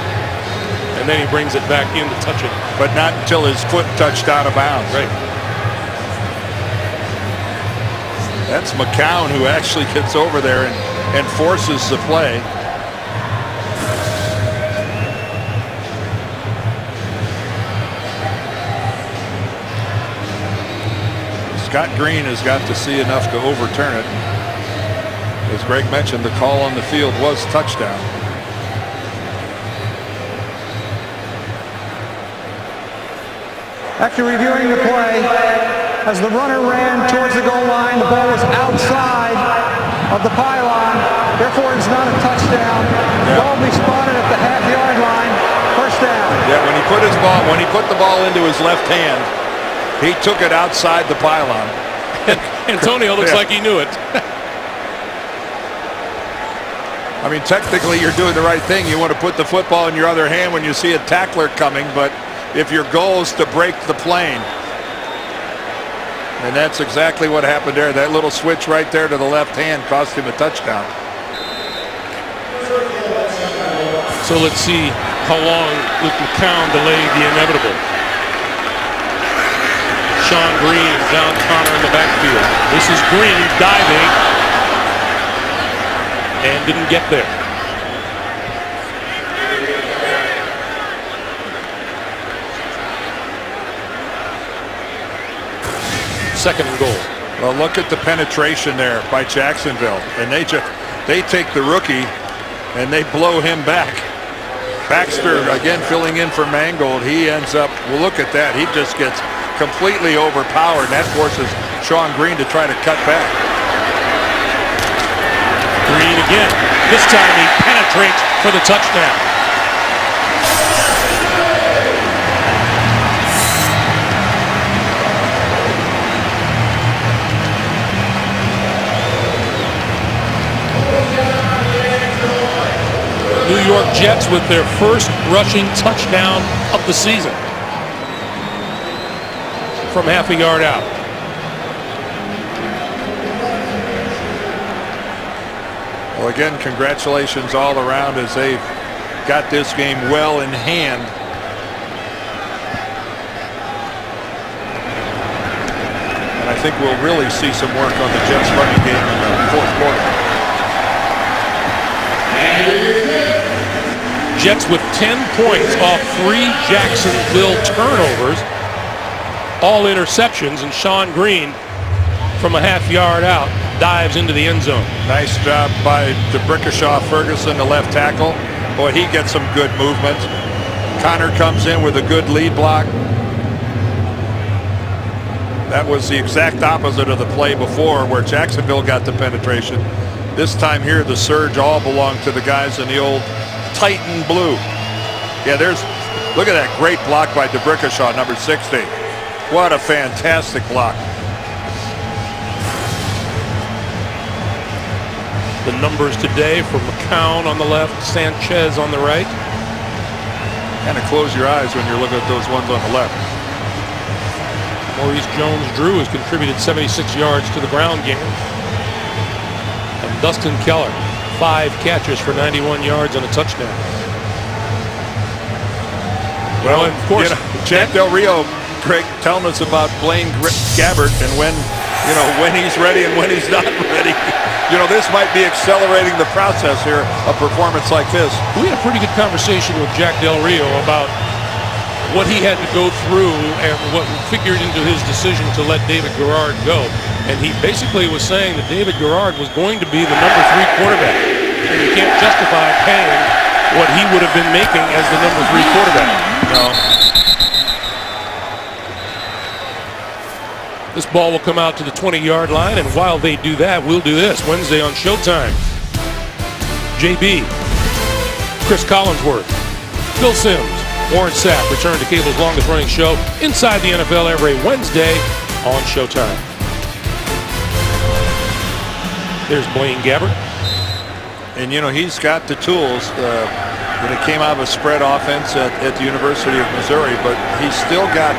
And then he brings it back in to touch it. But not until his foot touched out of bounds. Right. That's McCown who actually gets over there and forces the play. Scott Green has got to see enough to overturn it. As Greg mentioned, the call on the field was touchdown. After reviewing the play, as the runner ran towards the goal line, the ball was outside of the pylon. Therefore, it's not a touchdown. The ball will be spotted at the half-yard line. First down. Yeah, when he put the ball into his left hand, he took it outside the pylon. Antonio looks like he knew it. I mean, technically, you're doing the right thing. You want to put the football in your other hand when you see a tackler coming, but if your goal is to break the plane, and that's exactly what happened there. That little switch right there to the left hand cost him a touchdown. So let's see how long Luke McCown delayed the inevitable. Sean Green and John Connor in the backfield. This is Green diving and didn't get there. Second and goal. Well, look at the penetration there by Jacksonville, and they take the rookie and they blow him back. Baxter again filling in for Mangold. He ends up, well, look at that. He just gets completely overpowered, and that forces Sean Green to try to cut back. Green again. This time he penetrates for the touchdown. New York Jets with their first rushing touchdown of the season from half a yard out. Well, again, congratulations all around as they've got this game well in hand. And I think we'll really see some work on the Jets running game in the fourth quarter. Jets with 10 points off 3 Jacksonville turnovers, all interceptions, and Sean Green from a half yard out dives into the end zone. Nice job by DeBrickashaw Ferguson, the left tackle. Boy, he gets some good movement. Connor comes in with a good lead block. That was the exact opposite of the play before where Jacksonville got the penetration. This time here, the surge all belonged to the guys in the old Titan blue. Yeah, look at that great block by DeBrickashaw, number 60. What a fantastic block. The numbers today for McCown on the left, Sanchez on the right. Kind of close your eyes when you're looking at those ones on the left. Maurice Jones-Drew has contributed 76 yards to the ground game. And Dustin Keller, 5 catches for 91 yards and a touchdown. Well, and of course, Jack Del Rio, Craig, telling us about Blaine Gabbert and when he's ready and when he's not ready. This might be accelerating the process here, a performance like this. We had a pretty good conversation with Jack Del Rio about what he had to go through and what figured into his decision to let David Garrard go. And he basically was saying that David Garrard was going to be the number 3 quarterback. And you can't justify paying what he would have been making as the number 3 quarterback. No. This ball will come out to the 20-yard line, and while they do that, we'll do this. Wednesday on Showtime. JB, Chris Collinsworth, Phil Simms, Warren Sapp return to cable's longest-running show inside the NFL every Wednesday on Showtime. There's Blaine Gabbert. And, he's got the tools. It came out of a spread offense at the University of Missouri, but he's still got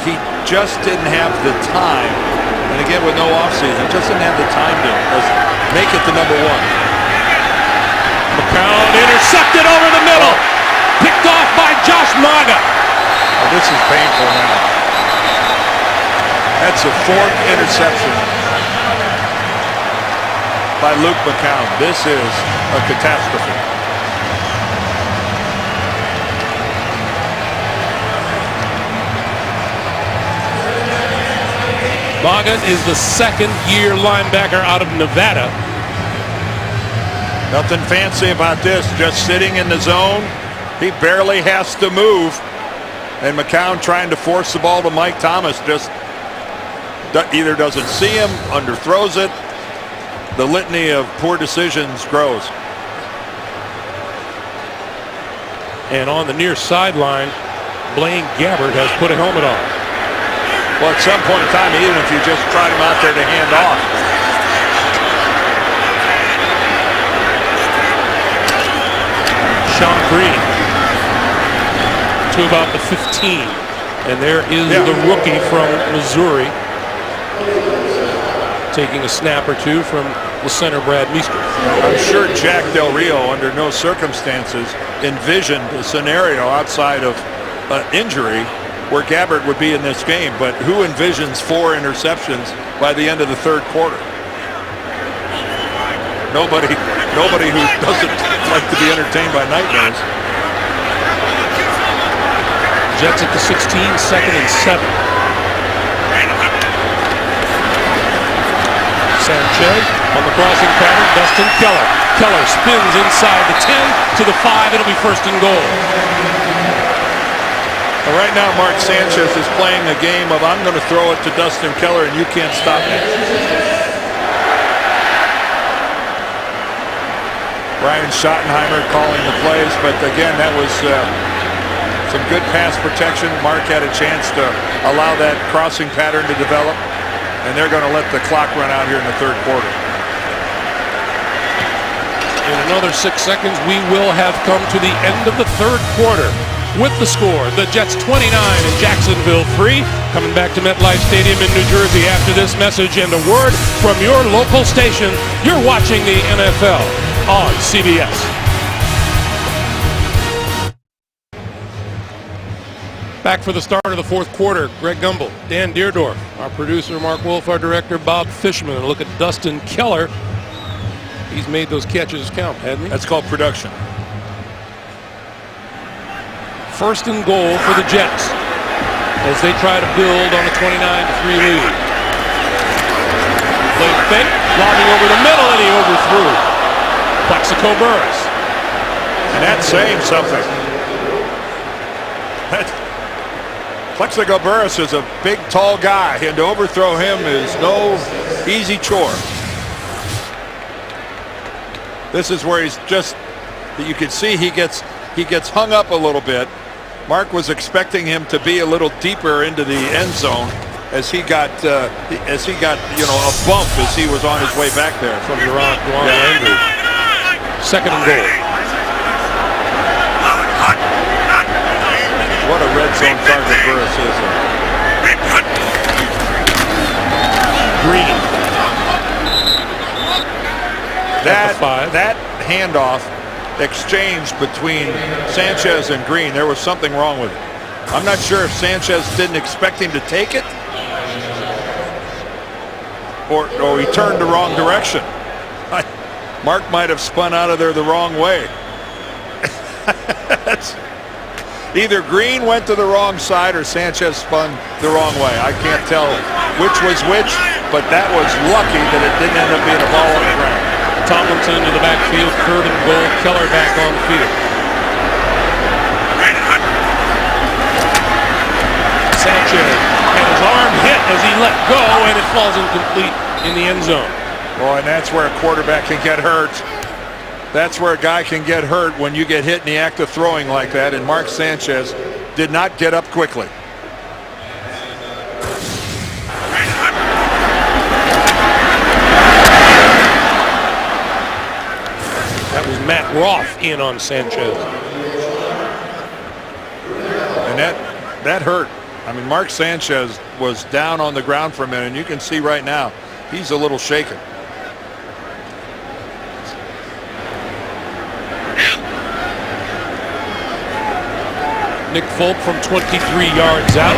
he just didn't have the time, and again with no offseason, just didn't have the time to make it the number 1. McCown intercepted over the middle, picked off by Josh Maga. Oh, this is painful now. That's a 4th interception by Luke McCown. This is a catastrophe. Maga is the 2nd-year linebacker out of Nevada. Nothing fancy about this, just sitting in the zone. He barely has to move. And McCown trying to force the ball to Mike Thomas just either doesn't see him, underthrows it. The litany of poor decisions grows. And on the near sideline, Blaine Gabbert has put a helmet on. Well, at some point in time, even if you just tried him out there to hand off. Sean Green to about the 15. And there is the rookie from Missouri taking a snap or two from the center, Brad Meester. I'm sure Jack Del Rio, under no circumstances, envisioned a scenario outside of injury where Gabbert would be in this game, but who envisions 4 interceptions by the end of the 3rd quarter? Nobody who doesn't like to be entertained by nightmares. Jets at the 16, 2nd and 7. Sanchez on the crossing pattern, Dustin Keller. Keller spins inside the 10 to the 5. It'll be 1st and goal. Well, right now, Mark Sanchez is playing a game of I'm going to throw it to Dustin Keller and you can't stop me. Brian Schottenheimer calling the plays, but again, that was some good pass protection. Mark had a chance to allow that crossing pattern to develop, and they're going to let the clock run out here in the 3rd quarter. In another 6 seconds, we will have come to the end of the 3rd quarter. With the score, the Jets 29 and Jacksonville 3. Coming back to MetLife Stadium in New Jersey after this message and a word from your local station. You're watching the NFL on CBS. Back for the start of the 4th quarter. Greg Gumbel, Dan Deerdorf, our producer Mark Wolf, our director Bob Fishman. And look at Dustin Keller. He's made those catches count, hasn't he? That's called production. 1st and goal for the Jets as they try to build on a 29-3 lead. Play fake, lobbing over the middle, and he overthrew Plaxico Burress. And that's saying something. Plaxico Burress is a big, tall guy, and to overthrow him is no easy chore. This is where he's just, you can see he gets hung up a little bit. Mark was expecting him to be a little deeper into the end zone, as he got a bump as he was on his way back there from Duran Landry. Second and goal. What a red zone target Burris is. Green. That handoff exchange between Sanchez and Green, there was something wrong with it. I'm not sure if Sanchez didn't expect him to take it or he turned the wrong direction. Mark might have spun out of there the wrong way. Either Green went to the wrong side or Sanchez spun the wrong way. I can't tell which was which, but that was lucky that it didn't end up being a ball on the ground. Tomlinson to the backfield, third and goal. Keller back on the field. Sanchez had his arm hit as he let go, and it falls incomplete in the end zone. Boy, and that's where a quarterback can get hurt. That's where a guy can get hurt when you get hit in the act of throwing like that, and Mark Sanchez did not get up quickly. That was Matt Roth in on Sanchez. And that hurt. I mean, Mark Sanchez was down on the ground for a minute, and you can see right now he's a little shaken. Nick Folk from 23 yards out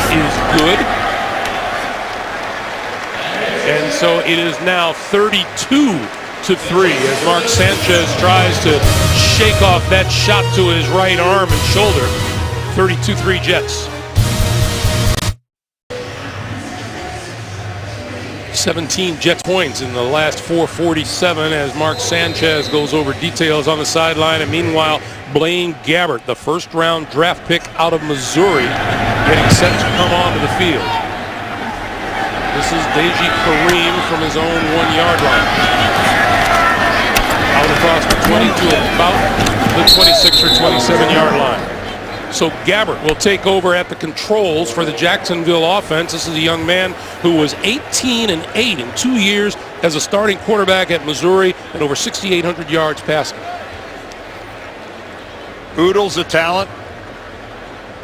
is good. And so it is now 32-3 as Mark Sanchez tries to shake off that shot to his right arm and shoulder. 32-3 Jets. 17 Jets points in the last 4:47 as Mark Sanchez goes over details on the sideline. And meanwhile, Blaine Gabbert, the first-round draft pick out of Missouri, getting set to come onto the field. This is Deji Kareem from his own 1-yard line. Out across the 20 to about the 26 or 27-yard line. So Gabbert will take over at the controls for the Jacksonville offense. This is a young man who was 18-8 in 2 years as a starting quarterback at Missouri and over 6,800 yards passing. Oodle's a talent.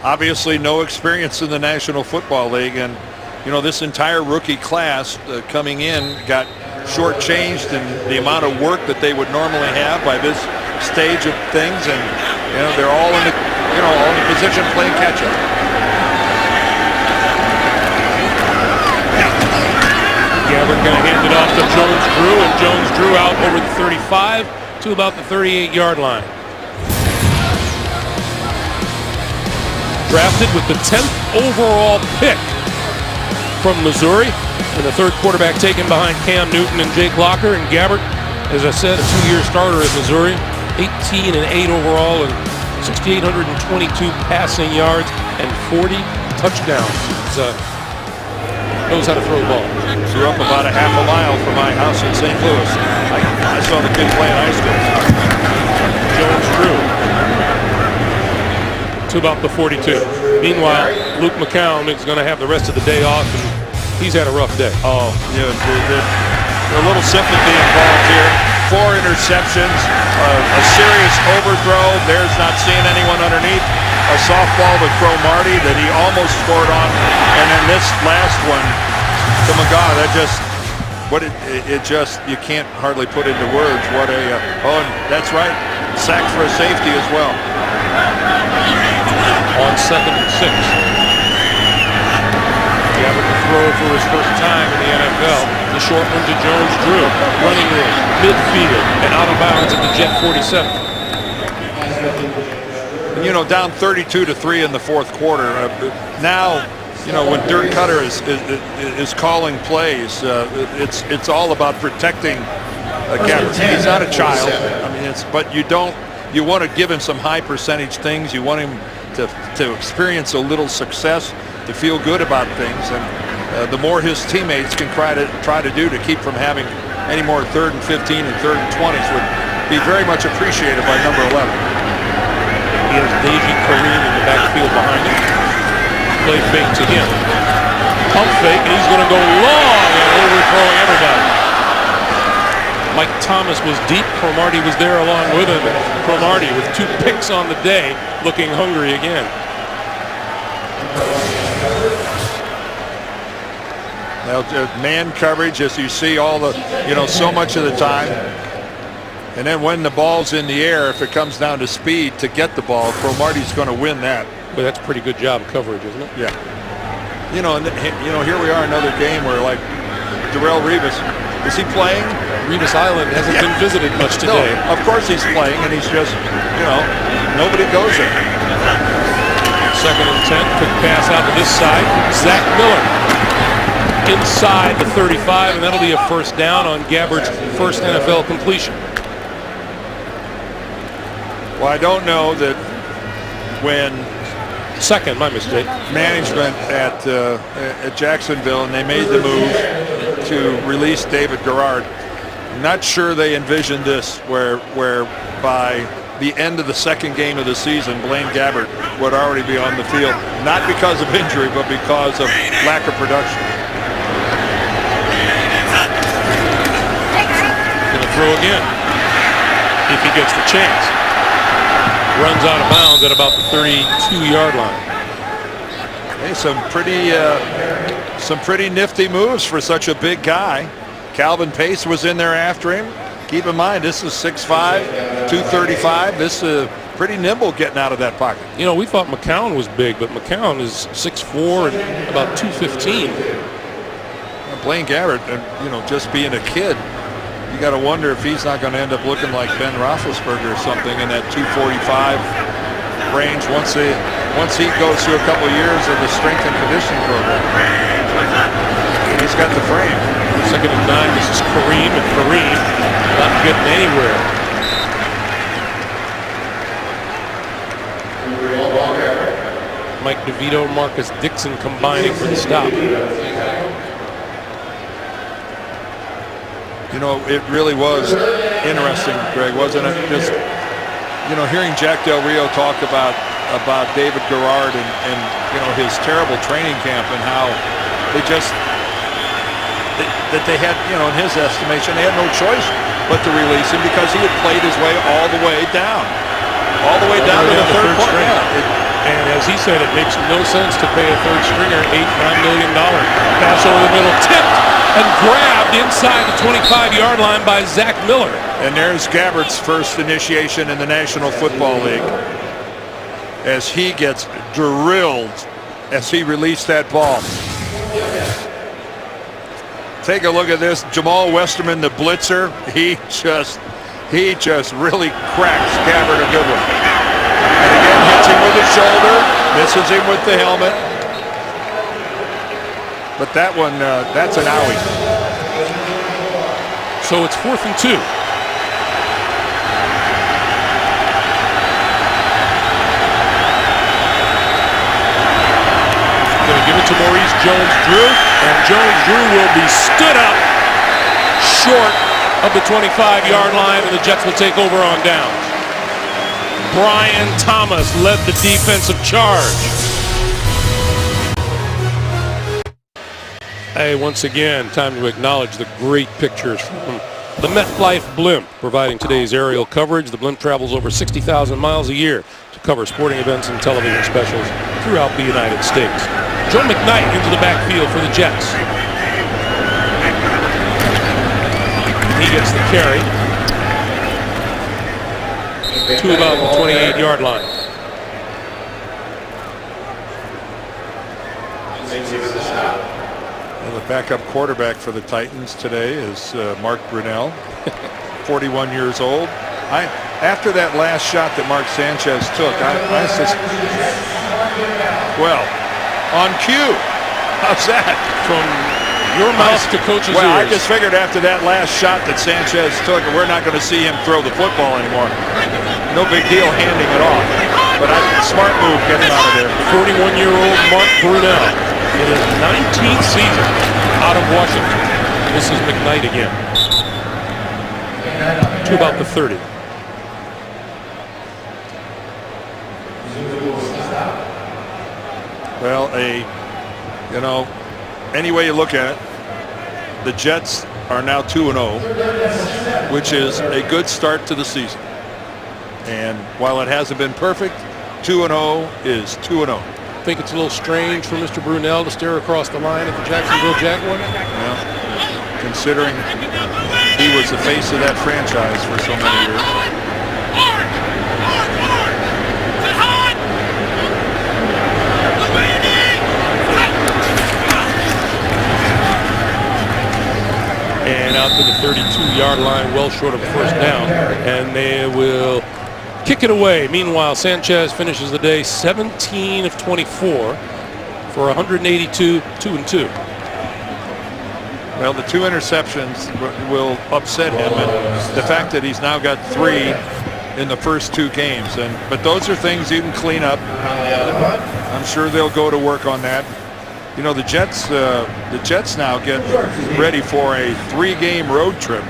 Obviously no experience in the National Football League, and you know, this entire rookie class coming in got shortchanged in the amount of work that they would normally have by this stage of things, and you know, they're all in the all in the position playing catch up. Gabbert going to hand it off to Jones-Drew, and Jones-Drew out over the 35 to about the 38-yard line. Drafted with the 10th overall pick from Missouri, and the third quarterback taken behind Cam Newton and Jake Locker. And Gabbert, as I said, a 2-year starter at Missouri, 18-8 overall and 6,822 passing yards and 40 touchdowns. Knows how to throw the ball. Grew up about a half a mile from my house in St. Louis. I saw the kid play in high school. Jones-Drew to about the 42. Meanwhile, Luke McCown is going to have the rest of the day off, and he's had a rough day. Oh, yeah, a little sympathy involved here. 4 interceptions, a serious overthrow. There's not seeing anyone underneath. A softball to Cromartie that he almost scored on, and then this last one to McGaw. That just, it just, you can't hardly put into words what a. And that's right, sacked for a safety as well. On 2nd and 6. Gabbert to throw for his first time in the NFL. The short one to Jones-Drew. Running room, midfield, and out of bounds at the Jet 47. And, you know, down 32-3 in the fourth quarter. Now, you know, when Dirk Cutter is calling plays, it's all about protecting Gabbert. He's not a child. I mean, but you want to give him some high percentage things. You want him to experience a little success, to feel good about things, and the more his teammates can try to do to keep from having any more 3rd and 15 and 3rd and 20s would be very much appreciated by number 11. He has Deji Kareem in the backfield behind him. Play fake to him. pump fake, and he's going to go long and overthrowing everybody. Mike Thomas was deep. Cromartie was there along with him. Cromartie with 2 picks on the day, looking hungry again. Now, man coverage, as you see all the, so much of the time. And then when the ball's in the air, if it comes down to speed to get the ball, Cromartie's going to win that. But that's pretty good job coverage, isn't it? Yeah. Here we are, another game where, like, Darrelle Revis, is he playing? Revis Island hasn't been visited much today. No, of course he's playing, and he's just, nobody goes there. 2nd and 10, quick pass out to this side. Zach Miller inside the 35, and that'll be a first down on Gabbard's first NFL completion. Well, I don't know that when Second, my mistake. management at Jacksonville and they made the move to release David Garrard, not sure they envisioned this where by the end of the 2nd game of the season, Blaine Gabbert would already be on the field, not because of injury, but because of lack of production. Going to throw again if he gets the chance. Runs out of bounds at about the 32-yard line. Hey, some pretty nifty moves for such a big guy. Calvin Pace was in there after him. Keep in mind, this is 6'5", 235. This is pretty nimble getting out of that pocket. We thought McCown was big, but McCown is 6'4" and about 215. Blaine Gabbert, just being a kid, you got to wonder if he's not going to end up looking like Ben Roethlisberger or something in that 245 range once he goes through a couple of years of the strength and conditioning program. He's got the frame. 2nd and 9. This is Kareem, and Kareem not getting anywhere. Mike DeVito, Marcus Dixon combining for the stop. It really was interesting, Greg, wasn't it? Just, hearing Jack Del Rio talk about David Garrard and his terrible training camp and how they had, in his estimation, they had no choice but to release him because he had played his way all the way down to the third point. And as he said, it makes no sense to pay a third stringer $8-9 million. Pass over the middle, tipped and grabbed inside the 25-yard line by Zach Miller. And there's Gabbert's first initiation in the National Football League as he gets drilled as he released that ball. Take a look at this. Jamal Westerman, the blitzer, he just really cracks Gabbert a good one. And again, hits him with the shoulder, misses him with the helmet. But that one, that's an owie. So it's 4th and 2. Going to give it to Maurice Jones-Drew, and Jones-Drew will be stood up short of the 25-yard line, and the Jets will take over on downs. Brian Thomas led the defensive charge. Hey, once again, time to acknowledge the great pictures from the MetLife Blimp, providing today's aerial coverage. The Blimp travels over 60,000 miles a year to cover sporting events and television specials throughout the United States. Joe McKnight into the backfield for the Jets. He gets the carry to about the 28-yard line. Well, the backup quarterback for the Titans today is Mark Brunell, 41 years old. After that last shot that Mark Sanchez took, well, on cue. How's that? From your mouth to coach's ears. I ears. just figured after that last shot that Sanchez took, we're not going to see him throw the football anymore. No big deal handing it off. But smart move getting out of there. 41-year-old Mark Brunell in his 19th season out of Washington. This is McKnight again. To about the 30. Well, any way you look at it, the Jets are now 2-0, which is a good start to the season. And while it hasn't been perfect, 2-0 is 2-0. I think it's a little strange for Mr. Brunell to stare across the line at the Jacksonville Jaguars. Well, considering he was the face of that franchise for so many years. And out to the 32-yard line, well short of a first down. And they will kick it away. Meanwhile, Sanchez finishes the day 17 of 24 for 182, 2-2. Well, the 2 interceptions will upset him, and the fact that he's now got 3 in the first 2 games. But those are things you can clean up. I'm sure they'll go to work on that. You know, the Jets now get ready for a 3-game road trip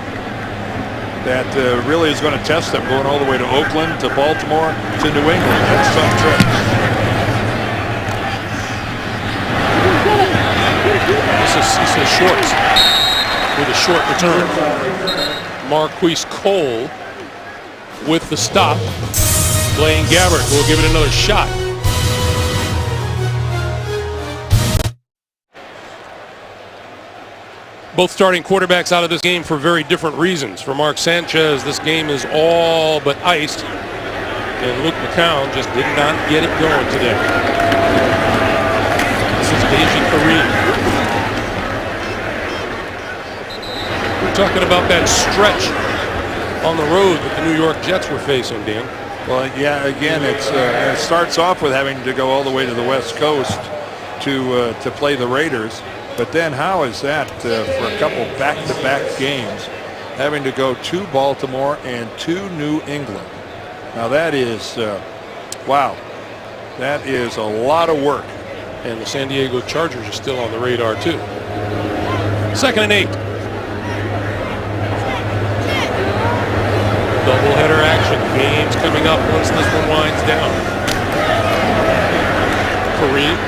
that really is going to test them, going all the way to Oakland, to Baltimore, to New England. That's some trip. This is Shorts with a short return. Marquise Cole with the stop. Blaine Gabbert will give it another shot. Both starting quarterbacks out of this game for very different reasons. For Mark Sanchez, this game is all but iced. And Luke McCown just did not get it going today. This is Deji Kareem. We're talking about that stretch on the road that the New York Jets were facing, Dan. Well, yeah, again, it starts off with having to go all the way to the West Coast to play the Raiders. But then how is that for a couple back-to-back games, having to go to Baltimore and to New England? Now that is, wow, that is a lot of work. And the San Diego Chargers are still on the radar too. 2nd and 8. Doubleheader action. Games coming up once this one winds down. Kareem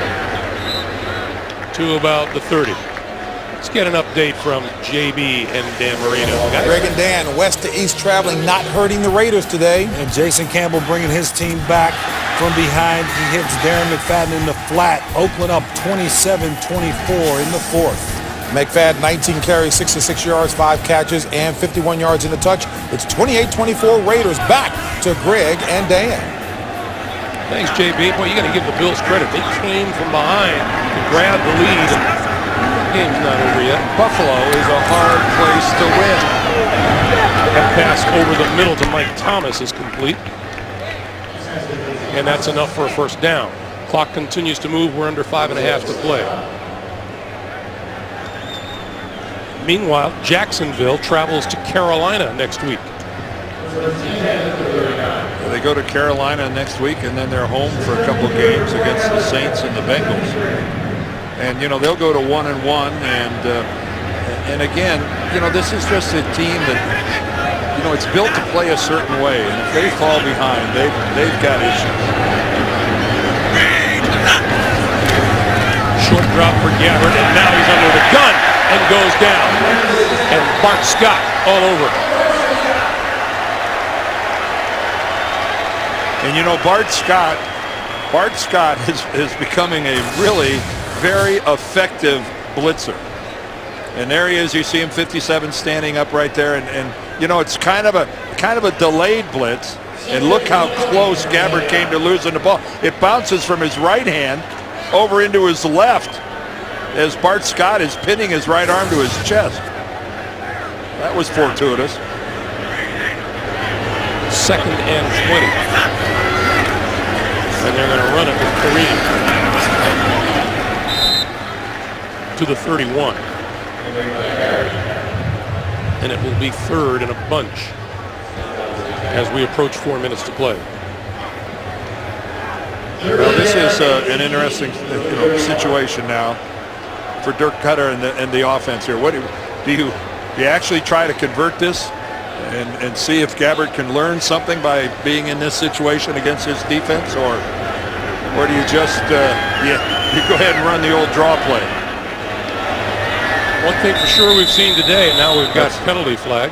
to about the 30. Let's get an update from JB and Dan Marino. Greg and Dan, west to east traveling, not hurting the Raiders today. And Jason Campbell bringing his team back from behind. He hits Darren McFadden in the flat. Oakland up 27-24 in the 4th. McFadden, 19 carries, 66 yards, 5 catches, and 51 yards in the touch. It's 28-24 Raiders. Back to Greg and Dan. Thanks, JB. Boy, you got to give the Bills credit. They came from behind to grab the lead. And the game's not over yet. Buffalo is a hard place to win. That pass over the middle to Mike Thomas is complete. And that's enough for a first down. Clock continues to move. We're under 5.5 to play. Meanwhile, Jacksonville travels to Carolina next week. They go to Carolina next week, and then they're home for a couple of games against the Saints and the Bengals. And you know they'll go to 1-1, and again, you know this is just a team that you know it's built to play a certain way, and if they fall behind, they've got issues. Short drop for Gabbert, and now he's under the gun and goes down. And Bart Scott all over it. And you know, Bart Scott is becoming a really very effective blitzer. And there he is. You see him 57 standing up right there, and you know it's kind of a delayed blitz. And look how close Gabbert came to losing the ball. It bounces from his right hand over into his left as Bart Scott is pinning his right arm to his chest. That was fortuitous. 2nd and 20. And they're going to run it with Kareem to the 31. And it will be 3rd and a bunch as we approach 4 minutes to play. Well, this is an interesting situation now for Dirk Cutter and the offense here. What do you actually try to convert this and see if Gabbert can learn something by being in this situation against his defense, or do you just you go ahead and run the old draw play? One thing for sure we've seen today, and now we've got penalty flag.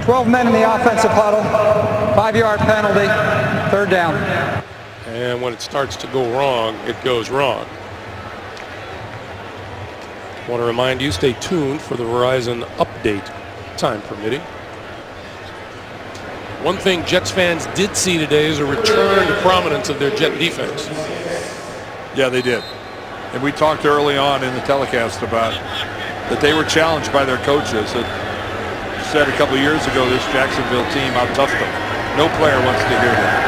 "12 men in the offensive huddle, 5-yard penalty, third down." And when it starts to go wrong, it goes wrong. Want to remind you, stay tuned for the Verizon update, time permitting. One thing Jets fans did see today is a return to prominence of their Jet defense. Yeah, they did. And we talked early on in the telecast about that they were challenged by their coaches. That said a couple of years ago, this Jacksonville team out-toughed them. No player wants to hear that.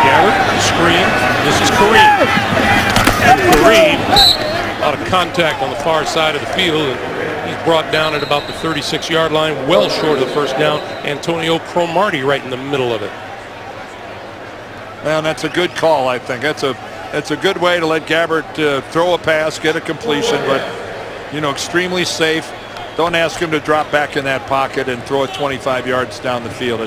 Garrett, screen. This is Kareem. And Kareem, a lot of contact on the far side of the field. And he's brought down at about the 36-yard line, well short of the first down. Antonio Cromartie right in the middle of it. Well, that's a good call, I think. That's a good way to let Gabbert throw a pass, get a completion, but, you know, extremely safe. Don't ask him to drop back in that pocket and throw it 25 yards down the field.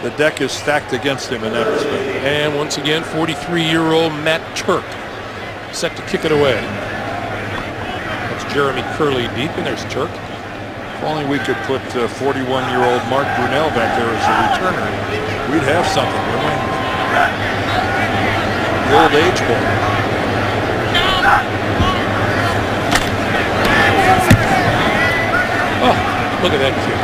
The deck is stacked against him in that respect. And once again, 43-year-old Matt Turk set to kick it away. That's Jeremy Curley deep, and there's Turk. If only we could put 41-year-old Mark Brunell back there as a returner. We'd have something, wouldn't we? The old age bowl. Oh, look at that kid.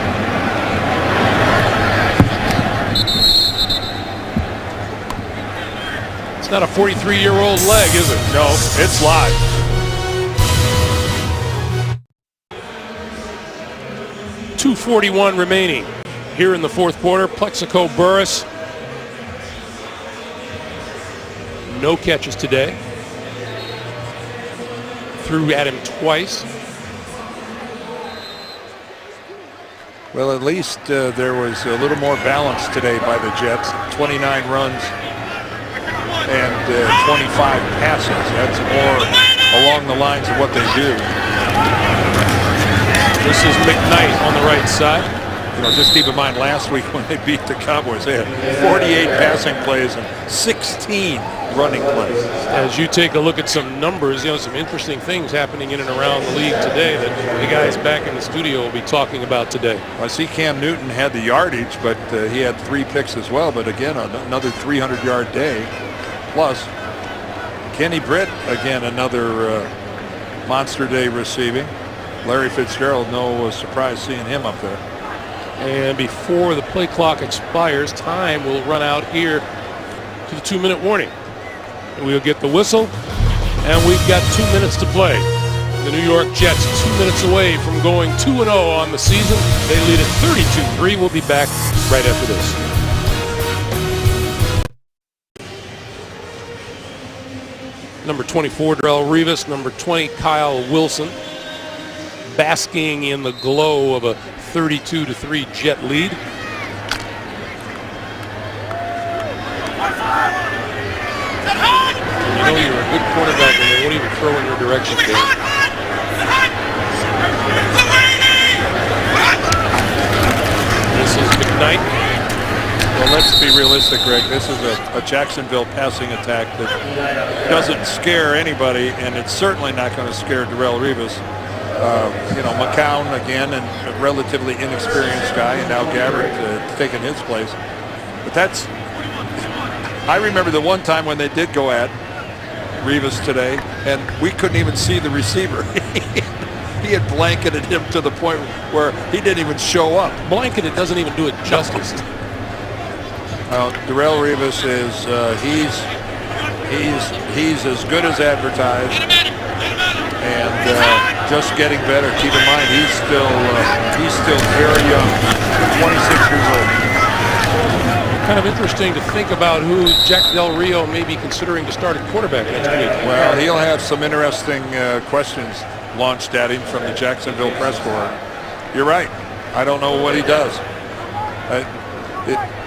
It's not a 43-year-old leg, is it? No, it's live. .241 remaining here in the fourth quarter. Plexico Burress, no catches today. Threw at him twice. Well, at least there was a little more balance today by the Jets. 29 runs and 25 passes. That's more along the lines of what they do. This is McKnight on the right side. You know, just keep in mind last week when they beat the Cowboys, they had 48 passing plays and 16 running plays. As you take a look at some numbers, you know, some interesting things happening in and around the league today that the guys back in the studio will be talking about today. I see Cam Newton had the yardage, but he had 3 picks as well. But again, another 300-yard day. Plus, Kenny Britt, again, another monster day receiving. Larry Fitzgerald, no surprise seeing him up there. And before the play clock expires, time will run out here to the 2-minute warning. And we'll get the whistle, and we've got 2 minutes to play. The New York Jets 2 minutes away from going 2-0 on the season. They lead at 32-3. We'll be back right after this. Number 24, Darrelle Revis. Number 20, Kyle Wilson. Basking in the glow of a 32-3 Jet lead. You know you're a good quarterback and they won't even throw in your direction, Dan. This is McKnight. Well, let's be realistic, Greg. This is a Jacksonville passing attack that doesn't scare anybody, and it's certainly not going to scare Darrelle Revis. You know, McCown again, and a relatively inexperienced guy, and now Gabbert taking his place. But that's, I remember the one time when they did go at Revis today, and we couldn't even see the receiver. He had blanketed him to the point where he didn't even show up. Blanketed doesn't even do it justice. Darrelle Revis is he's as good as advertised, and just getting better. Keep in mind he's still very young, 26 years old. Kind of interesting to think about who Jack Del Rio may be considering to start at quarterback next week. Well, he'll have some interesting questions launched at him from the Jacksonville press corps. You're right. I don't know what he does.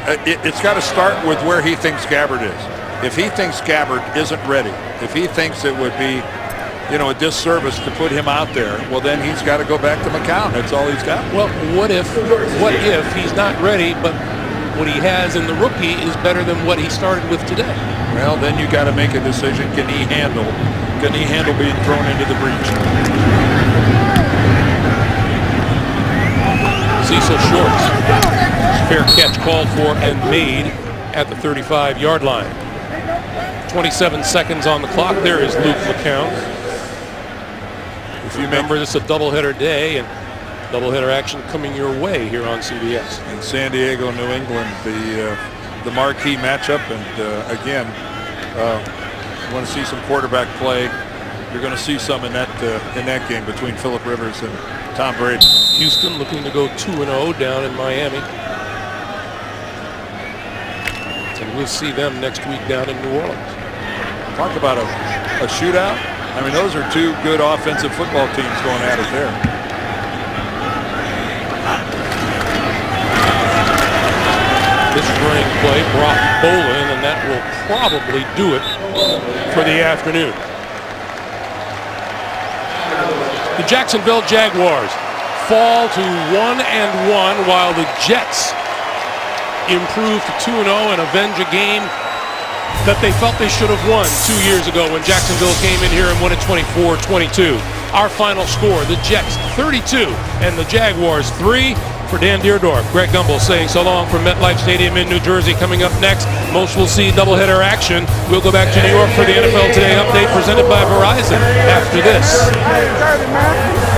It's got to start with where he thinks Gabbert is. If he thinks Gabbert isn't ready, if he thinks it would be a disservice to put him out there. Well, then he's got to go back to McCown. That's all he's got. Well, what if he's not ready, but what he has in the rookie is better than what he started with today? Well, then you got to make a decision. Can he handle being thrown into the breach? Cecil Shorts. Fair catch called for and made at the 35-yard line. 27 seconds on the clock. There is Luke McCown. If you remember, this is a doubleheader day, and doubleheader action coming your way here on CBS. In San Diego, New England, the marquee matchup, and again, you want to see some quarterback play. You're going to see some in that game between Phillip Rivers and Tom Brady. Houston looking to go 2-0 down in Miami. And we'll see them next week down in New Orleans. Talk about a shootout. I mean, those are two good offensive football teams going at it there. This running play brought Bolin, and that will probably do it for the afternoon. The Jacksonville Jaguars fall to 1-1 while the Jets improve to 2-0 and avenge a game that they felt they should have won 2 years ago when Jacksonville came in here and won it 24-22. Our final score, the Jets 32 and the Jaguars 3. For Dan Deerdorf, Greg Gumbel saying so long from MetLife Stadium in New Jersey. Coming up next, most will see doubleheader action. We'll go back to New York for the NFL Today update presented by Verizon after this.